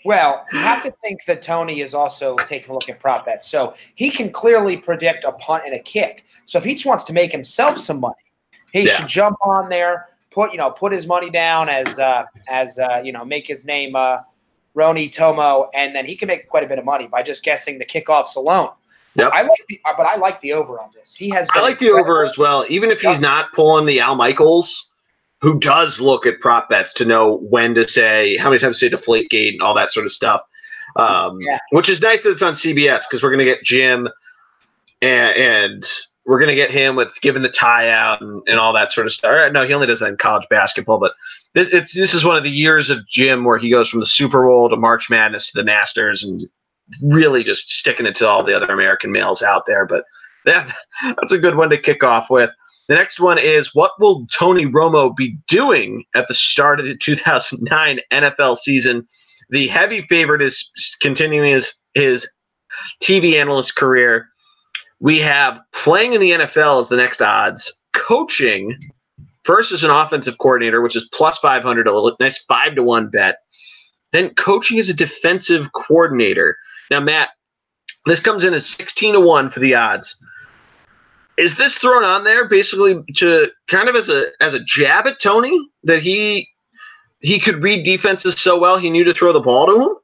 Well, you have to think that Tony is also taking a look at prop bets. So he can clearly predict a punt and a kick. So if he just wants to make himself some money, he should jump on there, put his money down as make his name Roni Tomo, and then he can make quite a bit of money by just guessing the kickoffs alone. Yep. I like the over on this. I like the over as well, even if he's not pulling the Al Michaels, who does look at prop bets to know when to say, how many times to say Deflategate and all that sort of stuff. Which is nice that it's on CBS because we're going to get Jim and we're going to get him with giving the tie out and all that sort of stuff. No, he only does that in college basketball, but this is one of the years of Jim where he goes from the Super Bowl to March Madness to the Masters and really just sticking it to all the other American males out there. But that's a good one to kick off with. The next one is, what will Tony Romo be doing at the start of the 2009 NFL season? The heavy favorite is continuing his TV analyst career. We have playing in the NFL as the next odds, coaching first as an offensive coordinator, which is plus 500, a nice 5-1 bet. Then coaching as a defensive coordinator. Now, Matt, This comes in at 16-1 for the odds. Is this thrown on there basically to kind of as a jab at Tony that he could read defenses so well he knew to throw the ball to him?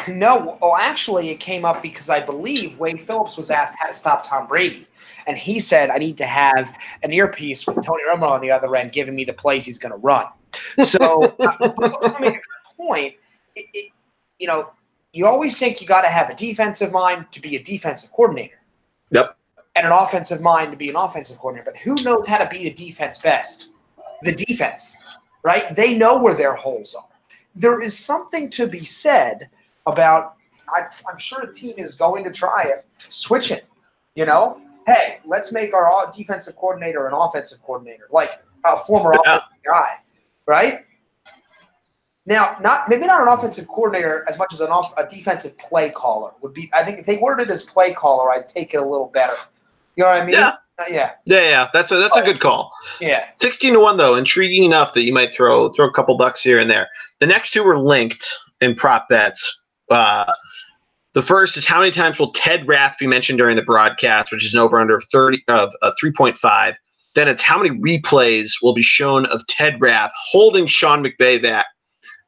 No. Well, actually, it came up because I believe Wade Phillips was asked how to stop Tom Brady. And he said, I need to have an earpiece with Tony Romo on the other end giving me the plays he's going to run. So, to make a good point, you know, you always think you got to have a defensive mind to be a defensive coordinator. Yep. And an offensive mind to be an offensive coordinator. But who knows how to beat a defense best? The defense, right? They know where their holes are. There is something to be said about, I'm sure a team is going to try it, switching, you know? Hey, let's make our defensive coordinator an offensive coordinator, like a former offensive guy, right? Now, maybe not an offensive coordinator as much as a defensive play caller would be. I think if they worded it as play caller, I'd take it a little better. You know what I mean? Yeah. That's a good call. Yeah. 16-1 though, intriguing enough that you might throw a couple bucks here and there. The next two are linked in prop bets. The first is how many times will Ted Rath be mentioned during the broadcast, which is an over-under of 3.5. Then it's how many replays will be shown of Ted Rath holding Sean McVay back.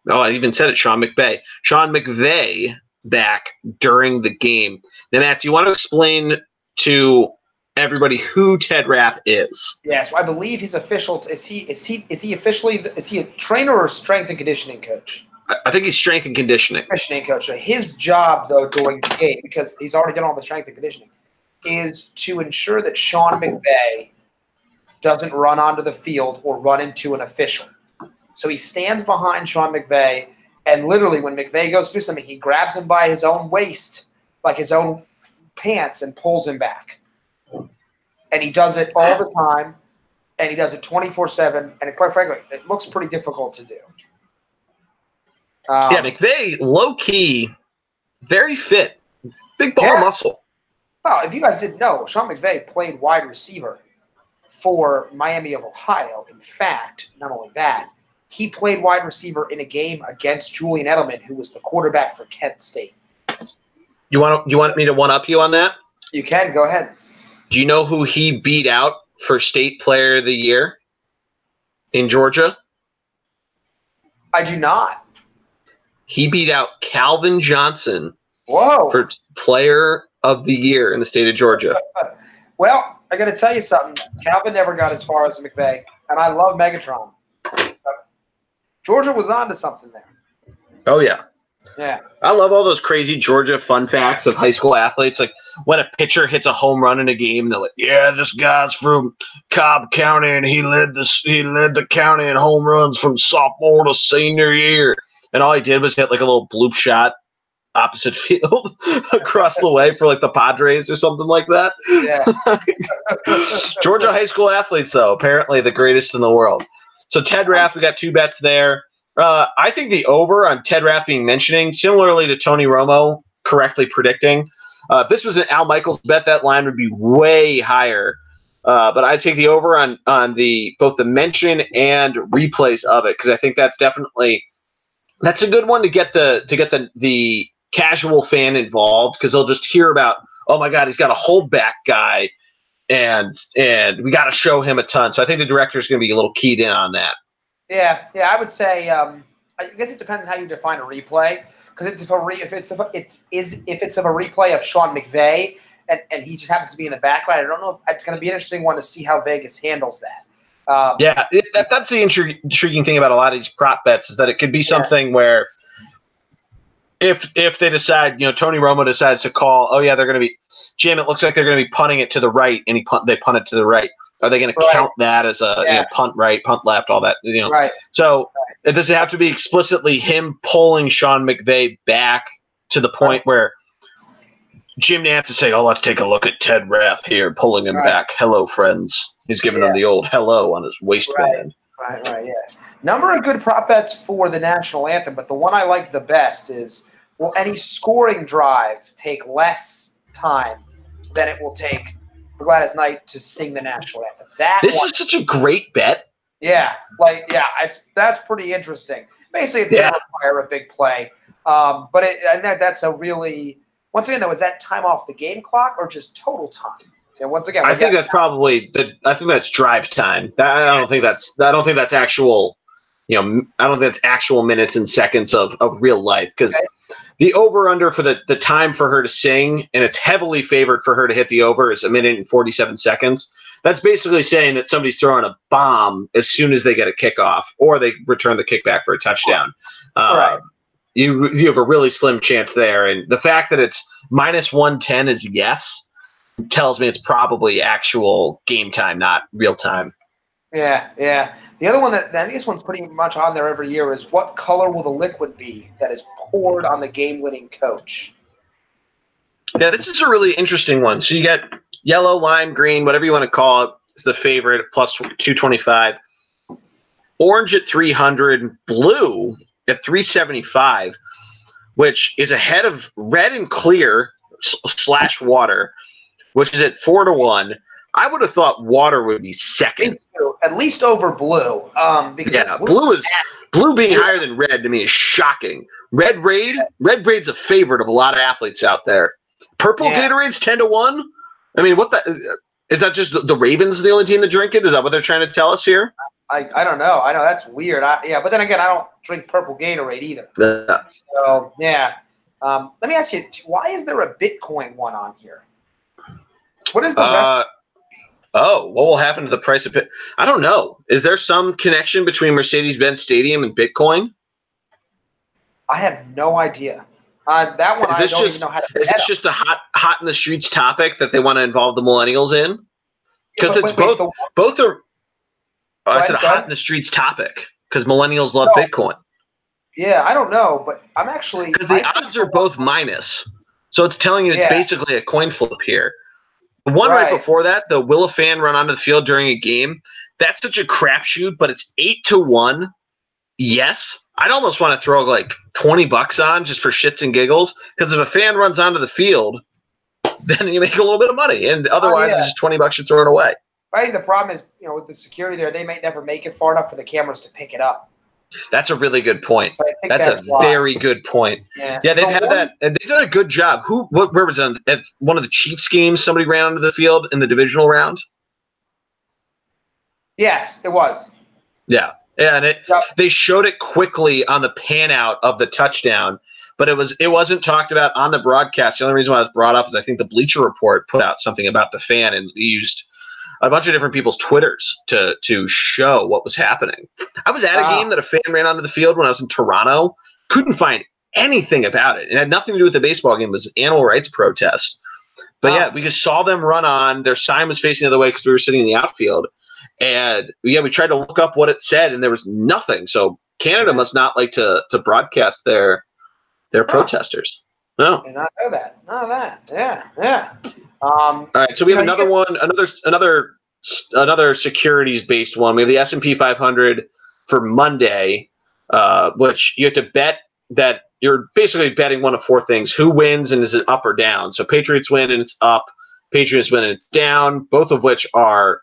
Oh, I even said it, Sean McVay. Sean McVay back during the game. Now, Matt, do you want to explain to everybody who Ted Rath is? Yes, I believe he's official. Is he a trainer or strength and conditioning coach? I think he's strength and conditioning. Conditioning coach. So his job, though, during the game, because he's already done all the strength and conditioning, is to ensure that Sean McVay doesn't run onto the field or run into an official. So he stands behind Sean McVay, and literally when McVay goes through something, he grabs him by his own waist, like his own pants, and pulls him back. And he does it all the time, and he does it 24/7, and quite frankly, it looks pretty difficult to do. McVay, low-key, very fit. Big ball muscle. Well, if you guys didn't know, Sean McVay played wide receiver for Miami of Ohio. In fact, not only that, he played wide receiver in a game against Julian Edelman, who was the quarterback for Kent State. You want me to one-up you on that? You can. Go ahead. Do you know who he beat out for State Player of the Year in Georgia? I do not. He beat out Calvin Johnson for Player of the Year in the state of Georgia. Well, I got to tell you something. Calvin never got as far as McVay, and I love Megatron. Georgia was on to something there. Oh, yeah. Yeah. I love all those crazy Georgia fun facts of high school athletes. Like when a pitcher hits a home run in a game, they're like, yeah, this guy's from Cobb County, and he led the county in home runs from sophomore to senior year. And all he did was hit like a little bloop shot opposite field across the way for like the Padres or something like that. Yeah. Georgia high school athletes, though, apparently the greatest in the world. So Ted Rath, we got two bets there. I think the over on Ted Rath being mentioning, similarly to Tony Romo correctly predicting, if this was an Al Michaels bet, that line would be way higher. But I'd take the over on both the mention and replays of it, because I think that's a good one to get the casual fan involved, because they'll just hear about, oh my God, he's got a holdback guy, and we got to show him a ton. So I think the director is going to be a little keyed in on that. Yeah, I would say. I guess it depends on how you define a replay. Because if it's of a replay of Sean McVay and he just happens to be in the background, I don't know if it's going to be an interesting one to see how Vegas handles that. That's the intriguing thing about a lot of these prop bets, is that it could be something where if they decide, Tony Romo decides to call, oh yeah, they're going to be, Jim, it looks like they're going to be punting it to the right, and they punt it to the right. Are they going to count that as a punt right, punt left, all that? Right. So it doesn't have to be explicitly him pulling Sean McVay back to the point where Jim Nantz is saying, "Oh, let's take a look at Ted Rath here, pulling him back. Hello, friends." He's giving him the old hello on his waistband. Right. Yeah. Number of good prop bets for the national anthem, but the one I like the best is: will any scoring drive take less time than it will take for Gladys Knight to sing the national anthem? This is such a great bet. That's pretty interesting. Basically, it's going to require a big play, but that's a really Once again, though, is that time off the game clock or just total time? So once again, I think that's probably I think that's drive time. I don't think that's actual. I don't think that's actual minutes and seconds of real life, because the over-under for the time for her to sing, and it's heavily favored for her to hit the over, is 1 minute and 47 seconds. That's basically saying that somebody's throwing a bomb as soon as they get a kickoff, or they return the kickback for a touchdown. Right. You have a really slim chance there, and the fact that it's -110 is yes tells me it's probably actual game time, not real time. Yeah, yeah. The other one this one's pretty much on there every year is, what color will the liquid be that is poured on the game-winning coach? Yeah, this is a really interesting one. So you get yellow, lime, green, whatever you want to call it, is the favorite, plus 225. Orange at 300, and blue at 375, which is ahead of red and clear / water, which is at 4-1. I would have thought water would be second. At least over blue. Because blue being higher than red to me is shocking. Red Braid's a favorite of a lot of athletes out there. Purple Gatorade's 10-1. I mean, is that just the Ravens the only team that drink it? Is that what they're trying to tell us here? I don't know. I know that's weird. But then again, I don't drink purple Gatorade either. So yeah. Let me ask you, why is there a Bitcoin one on here? What is the what will happen to the price of it? I don't know. Is there some connection between Mercedes-Benz Stadium and Bitcoin? I have no idea. That one I don't even know how to. Is this just a hot in the streets topic that they want to involve the millennials in? Because it's both are. I said a hot in the streets topic because millennials love Bitcoin. Yeah, I don't know, but I'm actually because the odds are both minus, so it's telling you it's basically a coin flip here. The one right before that, the will a fan run onto the field during a game? That's such a crapshoot, but it's 8-1. Yes, I'd almost want to throw like $20 on just for shits and giggles, because if a fan runs onto the field, then you make a little bit of money, and otherwise it's just $20 you're throwing away. I think the problem is, with the security there, they might never make it far enough for the cameras to pick it up. That's a really good point. So that's a very good point. Yeah, they've had that, and they've done a good job. Where was it? At one of the Chiefs games, somebody ran onto the field in the divisional round? Yes, it was. Yeah, and they showed it quickly on the pan out of the touchdown, but it wasn't talked about on the broadcast. The only reason why it was brought up is I think the Bleacher Report put out something about the fan, and they used a bunch of different people's Twitters to show what was happening. I was at a game that a fan ran onto the field when I was in Toronto. Couldn't find anything about it. It had nothing to do with the baseball game. It was an animal rights protest. But we just saw them run on. Their sign was facing the other way because we were sitting in the outfield. And we tried to look up what it said, and there was nothing. So Canada must not like to broadcast their protesters. No. I did not know that. None of that. Yeah. All right, so we have another one, another securities-based one. We have the S&P 500 for Monday, which you have to bet that you're basically betting one of four things: who wins and is it up or down. So Patriots win and it's up, Patriots win and it's down, both of which are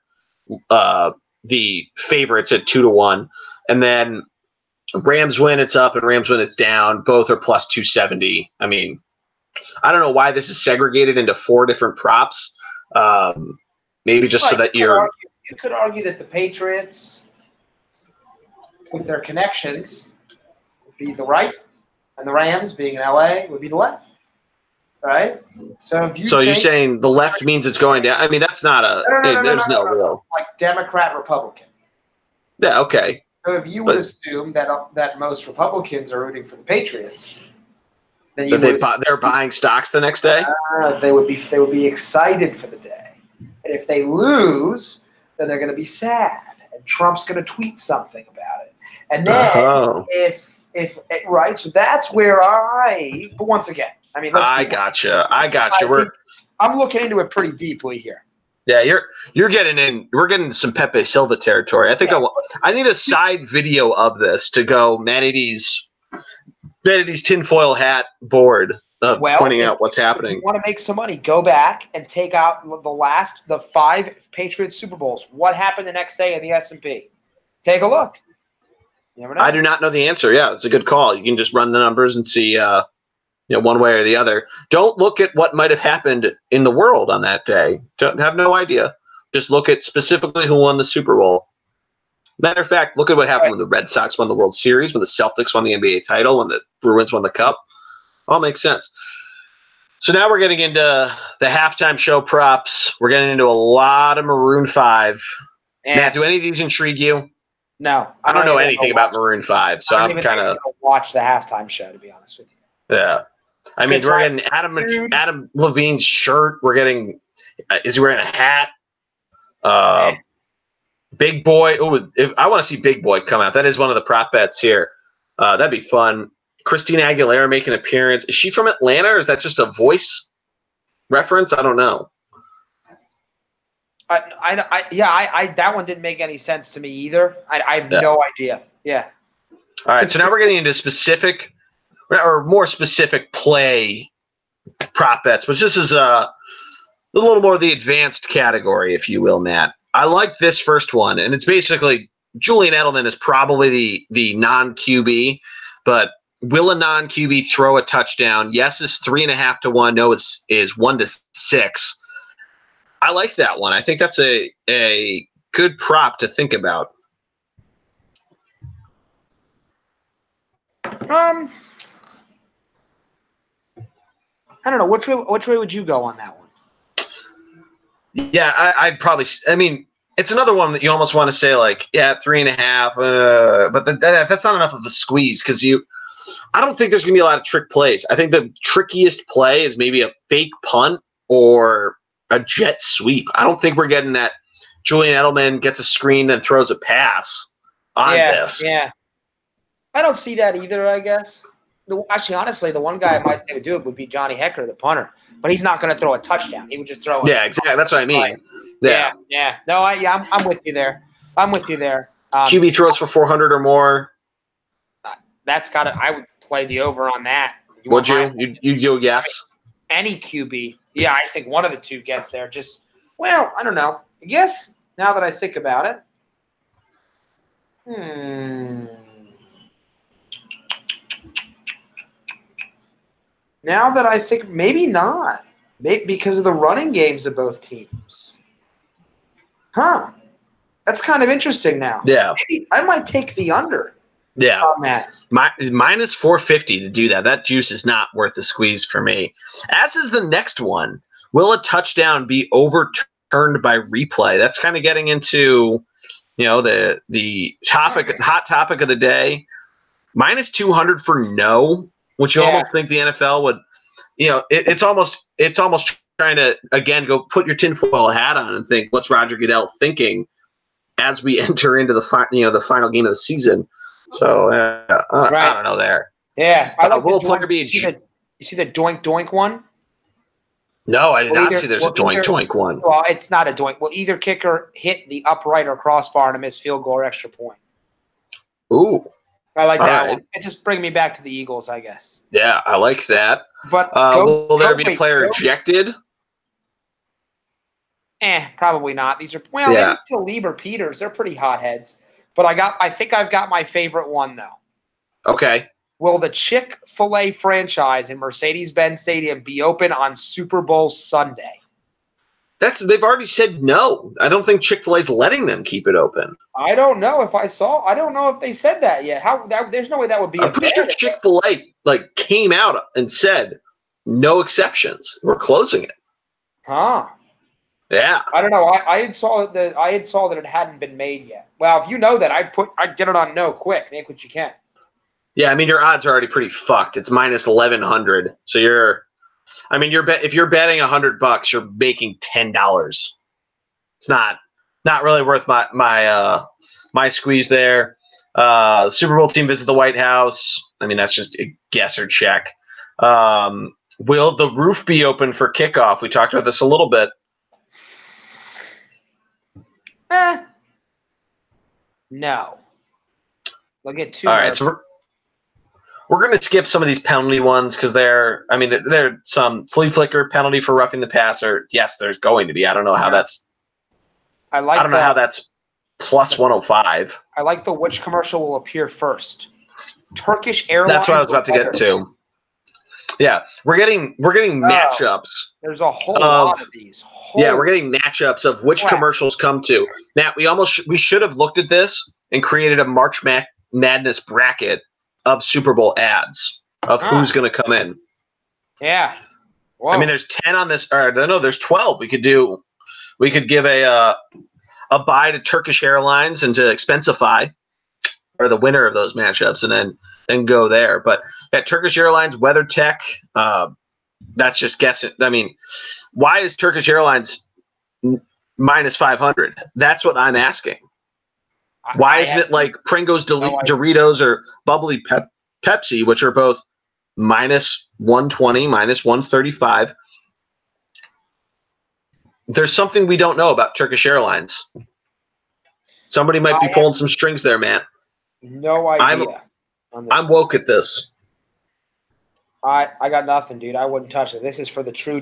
the favorites at 2-1, and then Rams win it's up and Rams win it's down. Both are plus 270. I mean, I don't know why this is segregated into four different props. Maybe just so that you could argue that the Patriots, with their connections, would be the right, and the Rams, being in LA, would be the left. Right? So you're saying the left means it's going down? I mean, that's not there's no real. Like Democrat, Republican. Yeah, okay. So if you would assume that most Republicans are rooting for the Patriots, then they're buying stocks the next day. They would be excited for the day, and if they lose, then they're going to be sad, and Trump's going to tweet something about it, and then if right, so that's where but once again, I mean, I gotcha. I'm looking into it pretty deeply here. Yeah, you're getting in. We're getting some Pepe Silva territory. I think I need a side video of this to go Manatee's tinfoil hat board pointing out what's happening. If you want to make some money, go back and take out the 5 Patriots Super Bowls. What happened the next day in the S&P? Take a look. You never know. I do not know the answer. Yeah, it's a good call. You can just run the numbers and see one way or the other. Don't look at what might have happened in the world on that day. Don't have no idea. Just look at specifically who won the Super Bowl. Matter of fact, look at what happened when the Red Sox won the World Series, when the Celtics won the NBA title, when the Bruins won the Cup. All makes sense. So now we're getting into the halftime show props. We're getting into a lot of Maroon 5. Matt, do any of these intrigue you? No. I don't know anything about Maroon 5, so I'm kind of watch the halftime show, to be honest with you. Yeah. I mean, we're getting Adam Levine's shirt. We're getting is he wearing a hat? Big Boy. Oh, I want to see Big Boy come out. That is one of the prop bets here. That'd be fun. Christina Aguilera making an appearance. Is she from Atlanta, or is that just a voice reference? I don't know. That one didn't make any sense to me either. I have no idea. Yeah. All right, so now we're getting into specific or more specific play prop bets, which this is a little more the advanced category, if you will, Matt. I like this first one, and it's basically Julian Edelman is probably the non-QB, but will a non-QB throw a touchdown? Yes is 3.5 to 1. No is 1 to 6. I like that one. I think that's a good prop to think about. I don't know. Which way would you go on that one? Yeah, I'd probably. I mean, it's another one that you almost want to say like, yeah, 3.5. But that's not enough of a squeeze because I don't think there's gonna be a lot of trick plays. I think the trickiest play is maybe a fake punt or a jet sweep. I don't think we're getting that. Julian Edelman gets a screen and throws a pass on this. Yeah. I don't see that either, I guess. Actually, honestly, the one guy I might say would do it would be Johnny Hecker, the punter. But he's not going to throw a touchdown. He would just throw it. Yeah, exactly. That's what I mean. Right. Yeah. No, I'm with you there. QB throws for 400 or more. That's got to – I would play the over on that. Would you? You go yes? Any QB. Yeah, I think one of the two gets there. I don't know. I guess now that I think about it. Now that I think, maybe not. Maybe because of the running games of both teams. That's kind of interesting now. Yeah. Maybe I might take the under. Yeah. On that. Minus 450 to do that. That juice is not worth the squeeze for me. As is the next one. Will a touchdown be overturned by replay? That's kind of getting into, the hot topic of the day. Minus 200 for no, which you almost think the NFL would, it's almost trying to, again, go put your tinfoil hat on and think, what's Roger Goodell thinking as we enter into the final game of the season. So I don't know there. Yeah. Will a player be? You see the doink doink one? No, I did not see there's a doink doink one. Well, it's not a doink. Will either kicker hit the upright or crossbar and a missed field goal or extra point? Ooh. I like that one. It just bring me back to the Eagles, I guess. Yeah, I like that. But will there be a player ejected? Probably not. These are maybe LIII or Peters. They're pretty hotheads. But I think I've got my favorite one though. Okay. Will the Chick-fil-A franchise in Mercedes-Benz Stadium be open on Super Bowl Sunday? They've already said no. I don't think Chick-fil-A's letting them keep it open. I don't know if they said that yet. There's no way that would be. I'm pretty sure Chick-fil-A came out and said no exceptions. We're closing it. Huh. Yeah. I don't know. I had saw that it hadn't been made yet. Well, if you know that, I'd get it on no quick. Make what you can. Yeah, I mean your odds are already pretty fucked. It's minus 1,100. So if you're betting $100, you're making $10. It's not really worth my squeeze there. The Super Bowl team visit the White House. I mean that's just a guess or check. Will the roof be open for kickoff? We talked about this a little bit. No. They'll get two. All right, so we're going to skip some of these penalty ones because there's some flea flicker penalty for roughing the passer. Yes, there's going to be. I don't know how that's. I don't know how that's plus 105. I like which commercial will appear first. Turkish Airlines. That's what I was about to get to. Yeah, we're getting matchups. There's a whole lot of these. We're getting matchups of which commercials come to. Matt, we should have looked at this and created a March Madness bracket of Super Bowl ads of who's going to come in. Yeah. Whoa. I mean, there's 10 on this. Or no, there's 12. We could give a buy to Turkish Airlines and to Expensify, or the winner of those matchups, and then go there. But at Turkish Airlines, WeatherTech, that's just guessing. I mean, why is Turkish Airlines minus 500? That's what I'm asking. Why isn't it like Pringles, Doritos, or Bubbly Pepsi, which are both minus 120, minus 135? There's something we don't know about Turkish Airlines. Somebody might be pulling some strings there, man. No idea. I'm woke at this. I got nothing, dude. I wouldn't touch it. This is for the true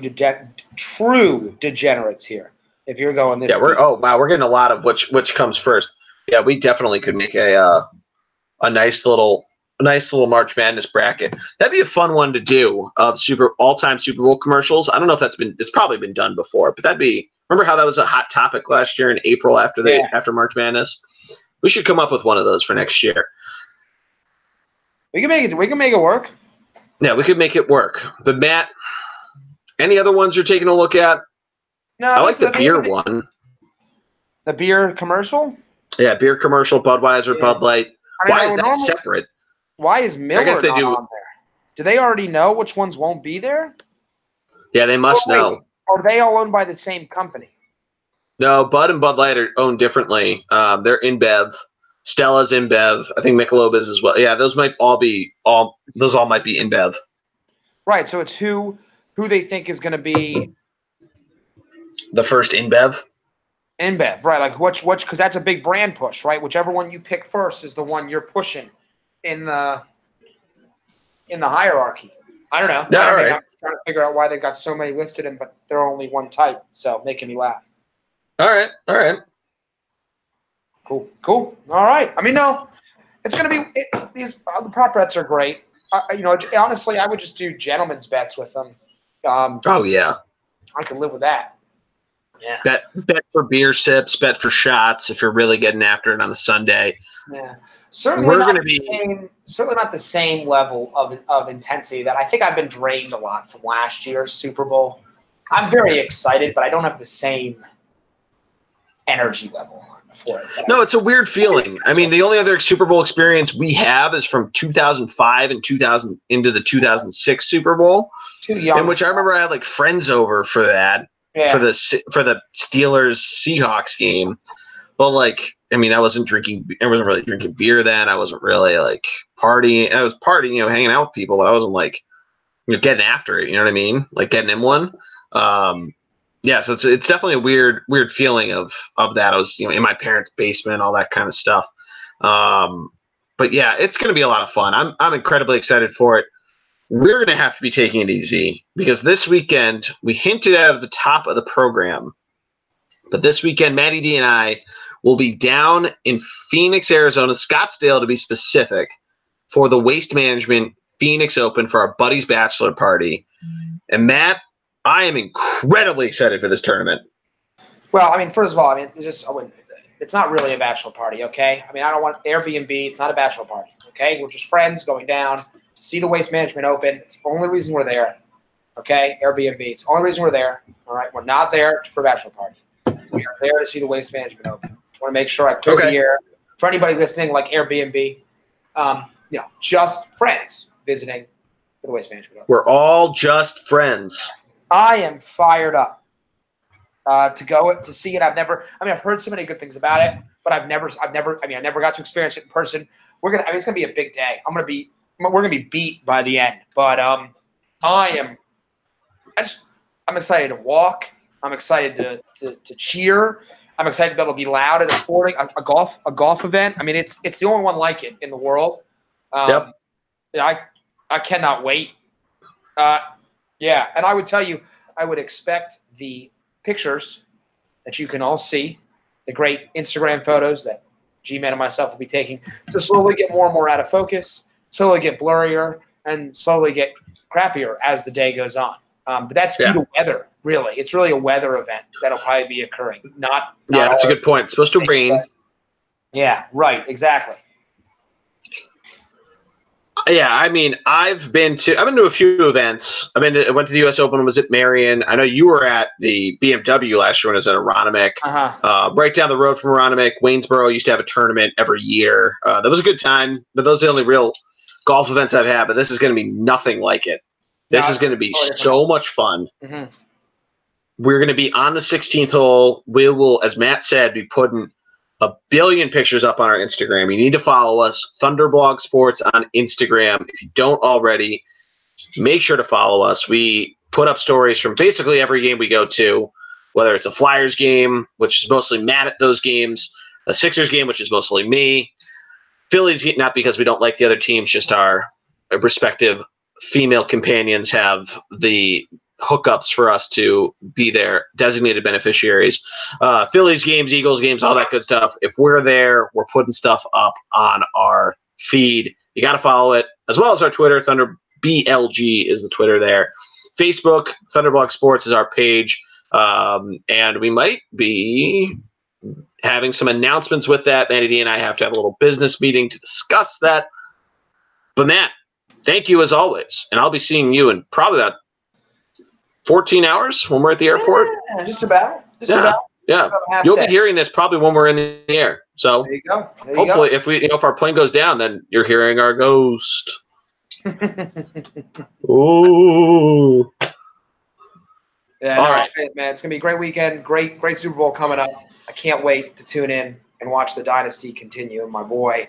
degenerates here. If you're going this, we're getting a lot of which comes first. Yeah, we definitely could make a nice little March Madness bracket. That'd be a fun one to do of all-time Super Bowl commercials. I don't know if it's probably been done before, but remember how that was a hot topic last year in April after March Madness? We should come up with one of those for next year. We can make it work. Yeah, we could make it work. But Matt, any other ones you're taking a look at? No, I like the beer one. The beer commercial? Yeah, beer commercial, Budweiser, Bud Light. Why is that separate? Why is Miller not on there? Do they already know which ones won't be there? Yeah, they must know. Or are they all owned by the same company? No, Bud and Bud Light are owned differently. They're InBev. Stella's InBev. I think Michelob is as well. Yeah, those might all might be InBev. Right, so it's who they think is going to be the first InBev. InBev, right? Like which because that's a big brand push, right? Whichever one you pick first is the one you're pushing in the hierarchy. I don't know. Yeah, all right. I'm trying to figure out why they got so many listed but they're only one type. So making me laugh. All right. Cool. All right. I mean, no, it's going to be these the prop bets are great. Honestly, I would just do gentlemen's bets with them. Oh yeah, I could live with that. Yeah. Bet for beer sips. Bet for shots if you're really getting after it on a Sunday. Yeah. Certainly not the same level of intensity that I think I've been drained a lot from last year's Super Bowl. I'm very excited, but I don't have the same energy level for it. No, it's a weird feeling. I mean, the only other Super Bowl experience we have is from 2005 and 2000 into the 2006 Super Bowl. Too young. In which I remember I had like friends over for that. Yeah. For the Steelers Seahawks game. But like, I mean, I wasn't really drinking beer then. I wasn't really like partying. I was partying, hanging out with people, but I wasn't like, getting after it. You know what I mean? Like getting in one. Yeah, so it's definitely a weird feeling of that. I was in my parents' basement, all that kind of stuff. But yeah, it's going to be a lot of fun. I'm incredibly excited for it. We're going to have to be taking it easy because this weekend we hinted at the top of the program, but this weekend Matty D and I will be down in Phoenix, Arizona, Scottsdale to be specific, for the Waste Management Phoenix Open for our buddy's bachelor party. And Matt, I am incredibly excited for this tournament. Well, I mean, first of all, it's not really a bachelor party, okay? I mean, I don't want Airbnb. It's not a bachelor party, okay? We're just friends going down to see the Waste Management Open. It's the only reason we're there, okay? Airbnb. It's the only reason we're there, all right? We're not there for a bachelor party. We are there to see the Waste Management Open. Just want to make sure I clear the air. For anybody listening, like Airbnb, just friends visiting for the Waste Management Open. We're all just friends. I am fired up to see it. I've heard so many good things about it, but I never got to experience it in person. It's gonna be a big day. We're gonna be beat by the end, but I'm excited to walk. I'm excited to cheer. I'm excited to be able to be loud at a golf event. I mean, it's the only one like it in the world. Yep. I cannot wait. Yeah, and I would tell you, I would expect the pictures that you can all see, the great Instagram photos that G-Man and myself will be taking, to slowly get more and more out of focus, slowly get blurrier, and slowly get crappier as the day goes on. But that's due to weather, really. It's really a weather event that'll probably be occurring. Not that's a good point. It's supposed to rain. Yeah, right, exactly. Yeah, I mean, I've been to a few events. I went to the U.S. Open, was at Marion. I know you were at the BMW last year when it was at Aronimink. Right down the road from Aronimink, Waynesboro used to have a tournament every year. That was a good time, but those are the only real golf events I've had. But this is going to be nothing like it. This is going to be so much fun. Mm-hmm. We're going to be on the 16th hole. We will, as Matt said, be putting a billion pictures up on our Instagram. You need to follow us, Thunderblog Sports on Instagram. If you don't already, make sure to follow us. We put up stories from basically every game we go to, whether it's a Flyers game, which is mostly Matt at those games, a Sixers game, which is mostly me, Phillies, not because we don't like the other teams, just our respective female companions have the hookups for us to be their designated beneficiaries. Phillies games, Eagles games, all that good stuff. If we're there, we're putting stuff up on our feed. You got to follow it, as well as our Twitter. BLG is the Twitter there. Facebook, Thunderblog Sports is our page. And we might be having some announcements with that. Matty D and I have to have a little business meeting to discuss that. But Matt, thank you as always. And I'll be seeing you in probably about 14 hours when we're at the airport. Yeah, just about. Yeah. You'll be hearing this probably when we're in the air. So there you go. Hopefully if our plane goes down, then you're hearing our ghost. Ooh. Yeah, all right, man. It's gonna be a great weekend. Great Super Bowl coming up. I can't wait to tune in and watch the dynasty continue. And my boy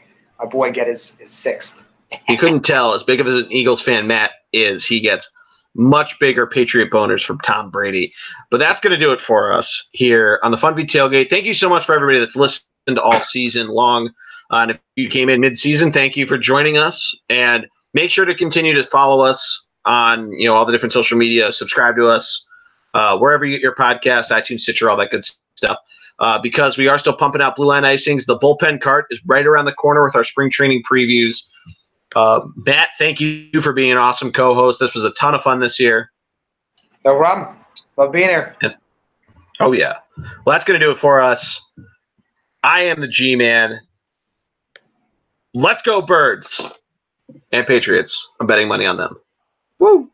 get his sixth. You couldn't tell, as big of an Eagles fan Matt is, he gets much bigger Patriot boners from Tom Brady. But that's going to do it for us here on the Funvee Tailgate. Thank you so much for everybody that's listened all season long. And if you came in mid-season, thank you for joining us. And make sure to continue to follow us on all the different social media. Subscribe to us wherever you get your podcast, iTunes, Stitcher, all that good stuff. Because we are still pumping out Blue Line Icings. The bullpen cart is right around the corner with our spring training previews. Matt, thank you for being an awesome co-host. This was a ton of fun this year. No problem. Love being here. Oh, yeah. Well, that's going to do it for us. I am the G-Man. Let's go Birds and Patriots. I'm betting money on them. Woo!